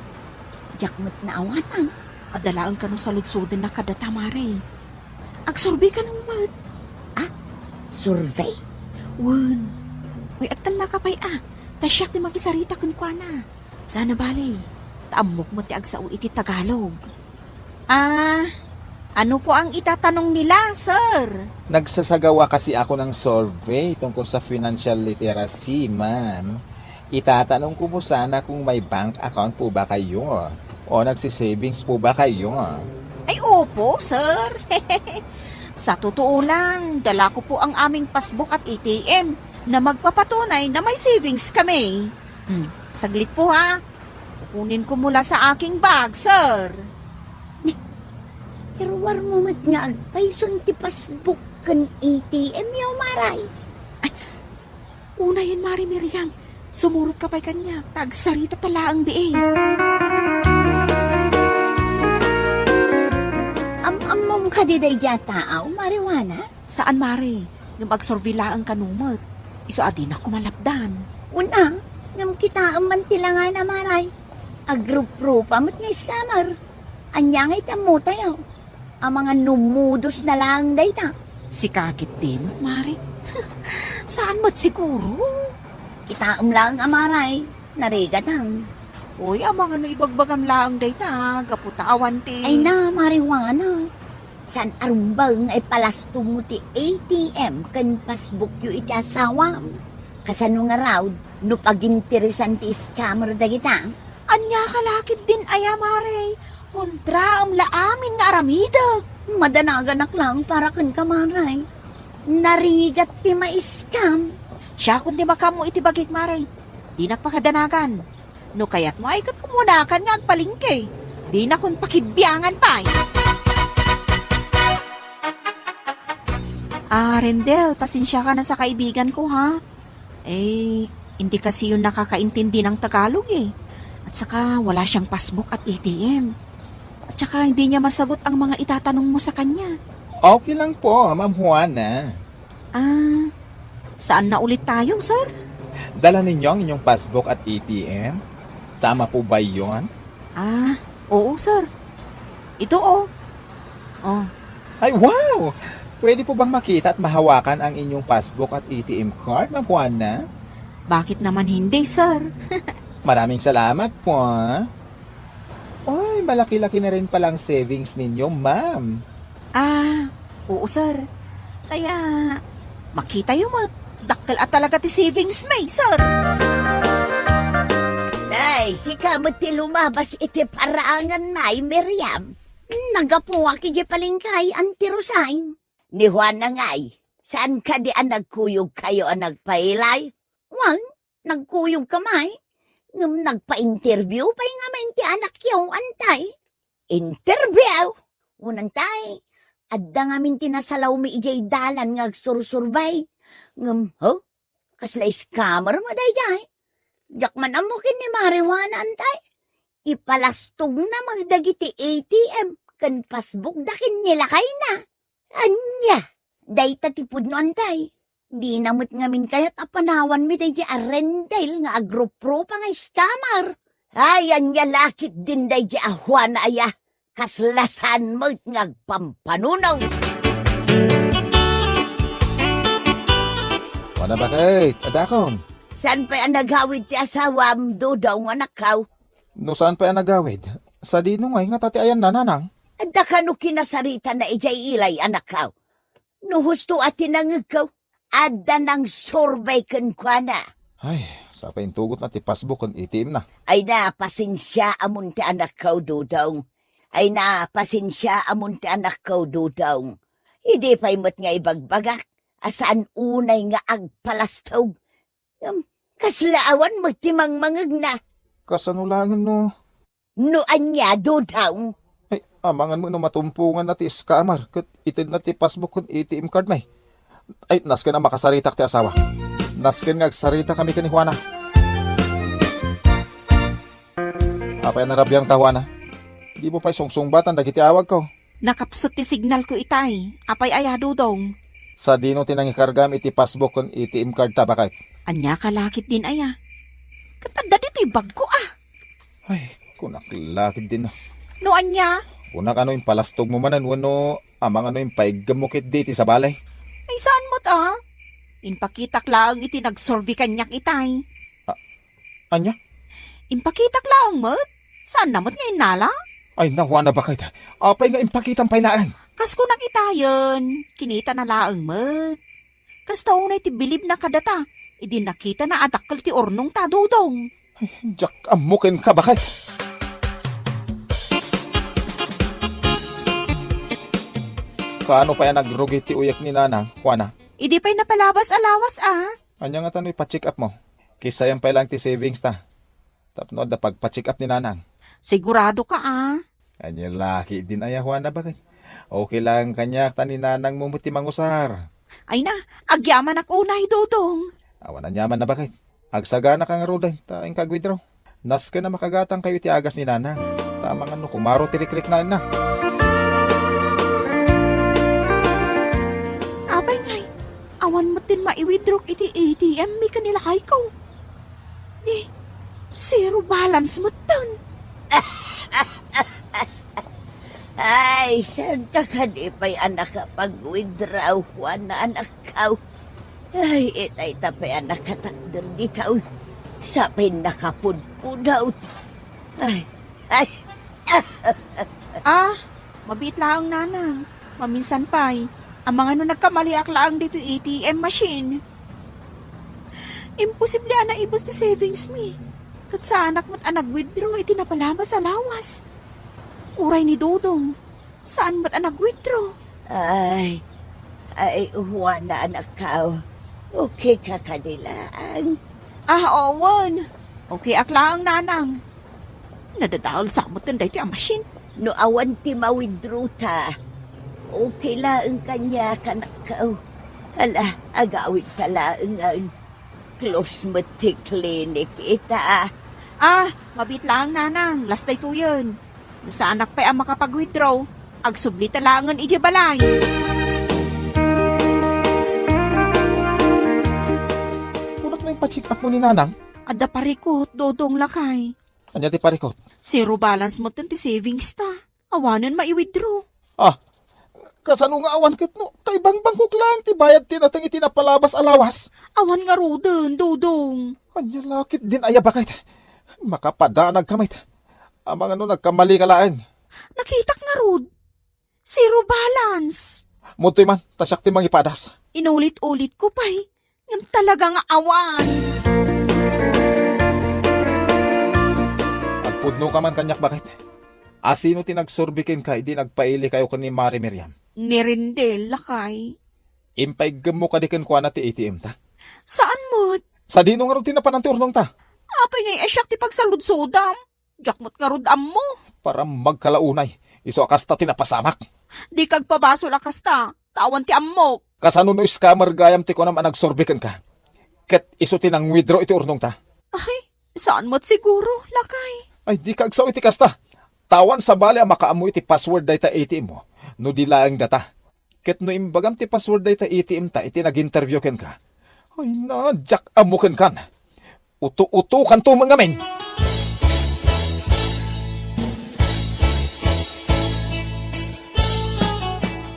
Jakmat na awatan. Adalaan ka nung saludsudin na kadata, Mare. Agsurbi ka nung mat. Survey? Wan. Uy, agtal na kapay Tasyak ti makisarita kun kwa na. Sana bali. Taamok mo ti agsao iti Tagalog. Ano po ang itatanong nila, sir? Nagsasagawa kasi ako ng survey tungkol sa financial literacy, ma'am. Itatanong ko po sana kung may bank account po ba kayo o nagsisavings po ba kayo. Ay, opo, sir. Sa totoo lang, dala ko po ang aming passbook at ATM na magpapatunay na may savings kami. Saglit po ha. Kukunin ko mula sa aking bag, sir. Pero war mo mat nga agpayson ti pasbook kan ATM yaw, maray. Una yan, Mari Miriam. Sumurot ka pa'y kanya. Tagsarita tala ang BA. Amam ka di day taaw, marijuana? Saan, Mari? Yung agsorvila ang kanumot. Iso adin ako malapdan. Una, ngam kita man tilangan na, maray. Agrup-rup amot nga scammer. Anya nga itamo tayo. Ang mga numudos na lang day ta. Si kakit din, Mari. Saan mo't siguro? Kita lang amaray. Narigatang. Uy, ang mga naibagbagam laang day ta. Gaputawan ti. Ay na, marijuana. San arumbang ay palasto mo ti ATM kan pasbook yu iti asawam. Kasano nga raw, no paginteresan ti scammer da kita. Anya kalakit din aya, Mare. Kontra ang laamin nga aramida. Madanaganak lang para kan kamaray. Narigat ti ma-scam. Siya kundi makamo iti bagik, Mare. Di nakpakadanagan. No kayat mo ay kat kumunakan nga agpalingke. Di na kun pakibyangan pa. Rendel, pasensya ka na sa kaibigan ko, ha? Hindi kasi yun nakakaintindi ng Tagalog, eh. At saka, wala siyang passbook at ATM. At saka, hindi niya masagot ang mga itatanong mo sa kanya. Okay lang po, Ma'am Juana. Saan na ulit tayo, sir? Dala ninyo ang inyong passbook at ATM? Tama po ba yun? Oo, sir. Ito, Ay, wow! Pwede po bang makita at mahawakan ang inyong passbook at ATM card, Ma'am Juana? Bakit naman hindi, sir? Maraming salamat po. Ay, malaki-laki na rin palang savings ninyo, ma'am. Oo, sir. Kaya, makita yung dakkel at talaga ti savings may, sir. Ay, si kamot ti lumabas iti parangan na Miriam. Nagapuwa ki palingkay ang tirusay. Ni Juan na ngay, saan ka di nagkuyog kayo ang nagpailay? Wang, nagkuyog kamay. Ngam nagpa-interview pa nga main ti anak yaw antay. Interview? Unang tay, adda nga min tinasalaw mi ijay dalan nga agsursurbay. Ngam, kasla scammer mo day. Jakman amukin ni marijuana antay. Ipalastog na magdagiti ATM kan passbook dakin nila kay na. Anya, day tatipod no antay. Di namot ngamin kaya't apanawan mi day di Rendel nga agro-pro pa nga scammer. Ay, anya lakit din day di ahwan na aya. Kaslasan mo ngagpampanunaw. Wala bakit? Adakon. San pa ang naghawid ti asawam, Dudong, anak kaw? No saan pa yan nagawid? Sa dino ngay nga tati ayan nananang. Adda ka no kinasarita na ijay ilay, anak kaw. No husto at tinangag kaw, adda nang sorbay kan kwa na. Ay, sa pa tugot na ti passbook kung itim na. Ay na, pasensya amon ti anak kaw, Dudong. Ay na, pasensya amon ti anak kaw, Dudong. Hindi pa'y mo't nga ibagbagak, asaan unay nga agpalastaw. Kaslaawan magtimang mangag na. Kasanulangan no. No anya, Dudong. Ay, amangan mo no matumpungan na ti scammer. Kat itin na ti passbook kung ATM card may. Ay, nasken na makasaritak ti asawa. Nasken nga agsarita kami kani Juana. Apay narabyan ka, Juana. Di mo pa'y sungsung-batan dagiti awag ko. Nakapsot ti signal ko itay. Apay aya, Dudong. Sa dino tinangikargam iti passbook kung ATM card ta bakit. Anya kalakit din aya. Katanda dito'y bag ko ah. Ay, kunak lakid din. No anya? Kunak ano yung palastog mo manan, wano amang ano yung paiggamukit diti sa balay. Ay saan mo't ah? Inpakitak laang iti nagsorbi kanyak itay. Anya? Inpakitak laang mo't? Saan namot nga inala? Ay, nawa na bakit? Apay nga impakitang pailaan. Kas ko nang itayon, kinita na laang mo't. Kas taunay ti bilib na kadata, idi nakita na adakkel ti ornong ta, Dudong. Ay, Jack, amukin ka bakit? Kaano pa yan nagrugi ti uyak ni Nanang, Juana? Idi pa'y napalabas alawas ah. Anya nga tano'y pa-check up mo. Kisa yan pa lang ti savings ta. Tapno da pagpa-check up ni Nanang. Sigurado ka ah. Anya laki din aya, Juana, bakit? Okay lang kanya ta ni Nanang mo ti mangusar. Ay na, agyaman ak unay, Dudong. Awan na nyaman na bakit? Agsagana kang ruday, taing kagwidro. Nas ka na makagatang kayo ti agas ni Nanang. Tamang ano, kumaro tirik-lik na. Abay ngay, awan mo din maiwidrok iti ATM mi kanila kay ko. Ni, zero balance mo tan. Ay, saan ka kanipay anak ka pag-withdraw, Juan na anak kaw? Ay, itay tapay anak katakder di kaw. Sapin nakapudpudaw. Ay. Mabit lang nanang. Maminsan pa'y, ang mga no nagkamaliak lang dito ATM machine. Imposible na ibos ti savings mi. Kat sa anak mo't anag withdraw iti napalama sa lawas. Uray ni Dudong, saan mo't anag withdraw? Ay, Juan na anak kaw. Okay ka kanilaan. Owen. Okay akla ang nanang. Nadadahol sa amot tinday ti ang machine. No awan ti ma-withdraw ta. Okay lang kanya kanak kaw. Hala, agawid ka lang ang close mo ti clinic ita. Mabit lang nanang. Last day to yun. Sa anak pa ang makapag-withdraw, agsubli talangan iji balay. Kunak na yung pa-check up mo ni Nanang. Adda parikot, Dodong lakay. Anya ti parikot. Zero balance mo ti savings ta. Awanan maiwithdraw. Kasano nga awan kit no? Kay bang-bangkok lang ti bayad tinatang itinapalabas alawas. Awan nga roden, Dodong. Anya lakit din aya bakit? Makapadanag kamay. Amang ano nagkamali ka laang. Nakitak nga rod. Zero balance. Mutoy man, tasyak ti mga ipadas. Inulit-ulit ko pa'y. Ngam talaga nga awan. Agpudno ka man kanyak bakit? Asino ti nagsurbikin ka, hindi nagpaili kayo ni Mari Miriam. Nirindel lakay. Impaigam mo kadikin kwa na ti ATM ta. Saan mo't? Sa dino nga rin tinapanan ti urnong ta. Apay ngay asyak ti pagsaludsodam. Jakmot nga rodam mo. Para magkalaunay, iso akasta tinapasamak. Di kag pabaso lakas ta. Tawan ti ammok. Kasano no scammer gayam ti ko naman nagsurbikin ka. Ket iso tinang withdraw iti urnong ta. Ay, saan mo't siguro, lakay? Ay di kagsaw iti kasta. Tawan sa bali ang makaamoy ti password day ta ATM mo. No di laang data. Ket no imbagam ti password day ta ATM ta iti nag-interview ken ka. Ay na, jak amuken kan. Uto-uto kan to mga men.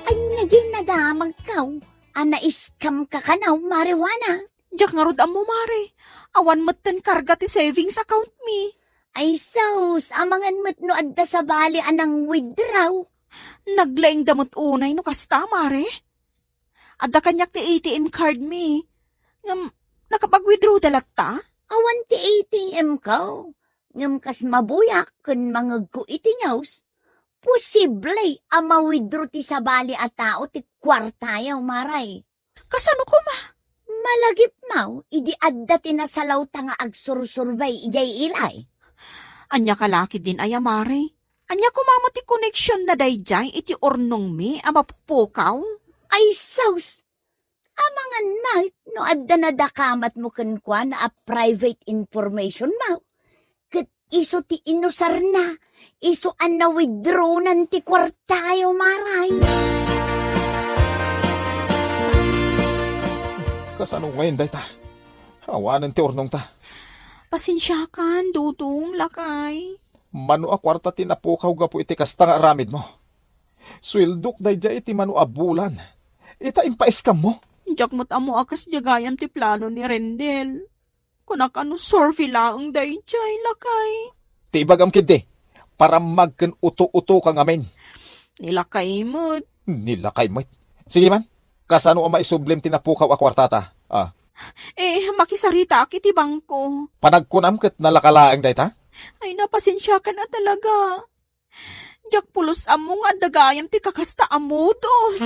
Ay, naging nadamag kaw. Ana iskam ka kanaw, marijuana. Diyak nga rod mo, Mare. Awan matan karga ti savings account mi. Ay sus, amangan mo't no adda sa bali anang withdraw. Naglaing damot unay no kasta, Mare. Adda kanyak ti ATM card mi. Ngam, nakapag-withdraw dalat ta? Awan ti ATM ka. Ngam kas mabuyak kun mangag ko iti nyaws. Posible ang mawithdraw ti sa bali at tao ti kwartayaw maray. Kasano ko, ma? Malagip mau, idi adda ti nasalaw ta nga agsursurbay ijay ilay. Anya kalaki din ay, Mare. Anya kumamo ti connection na dayjay iti ornong mi ang mapupukaw. Ay saus! Amangan night no adda na dakamat mo kenkwa na a private information mau. Ket iso ti inusar na, iso an na withdraw nan ti kwartayo maray. Kasano ngayon, day ta? Awanan ti ornong ta. Pasensyakan, Dudong, lakay. Mano a kwarta tinapukaw ga po iti kasta nga aramid mo. Swildok day jay iti mano a bulan. Ita impaiskam mo. Diyak mo't amo akas jagayam ti plano ni Rendel. Kunak ano sorfi laang dayjay, lakay. Ti ibagam kidi, para magken uto-uto kang amin. Nilakay mo't. Nilakay mo. Sige man, kasano ang maisublim tinapukaw a kwartata? Makisarita akit ti bangko. Panagkunam ket nalakalaang day ta? Ay, napasensya ka na talaga. Diyak pulos among adagayam ti kakasta amudos.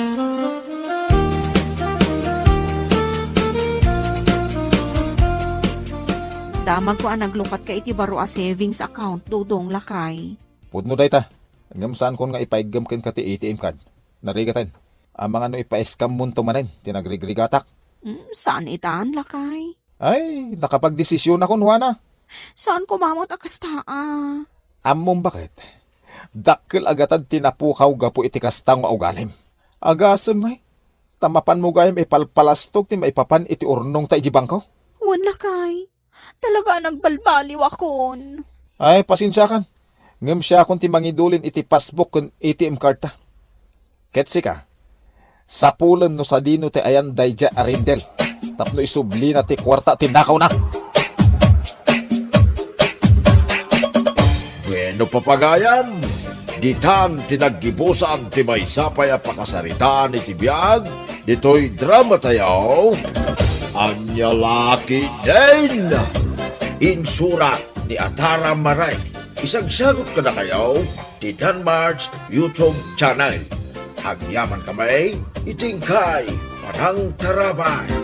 Damag ko ang naglukat ka iti baro a savings account, Dudong, lakay. Pudno day ta. Ngam saan kon nga ipaigam ken ka ti ATM card. Narigatan. Ang mga no ipaiskam munto manen, tinagrigrigatak. Saan itaan, lakay? Ay, nakapagdesisyon ako, Juana. Saan kumamot akastaa? Among bakit? Dakkel agatan tinapukaw ga po iti kastang maugalim. Agasem may. Tamapan mo gayam ipalpalastog ti maipapan iti urnong ta ijibang ko. Wan, lakay. Talaga nagbalbaliw akon. Ay, pasensyakan. Ngam siya akong ti mangidulin iti passbook kun ATM card ta. Ketsi ka. Sapulan no sa dino ti ayan dayja arindel. Tapno isubli na ti kwarta tinakaw na. Bueno papagayam, ditan tinaggibusan ti may sapay a pakasaritaan iti biyag, dito'y drama tayo, Anya Laki din! Insurat ni Atara Maray, isagsagot ka na kayo ti Danmar's YouTube channel. Agyaman kamay, itingkay, Panang Tarabay.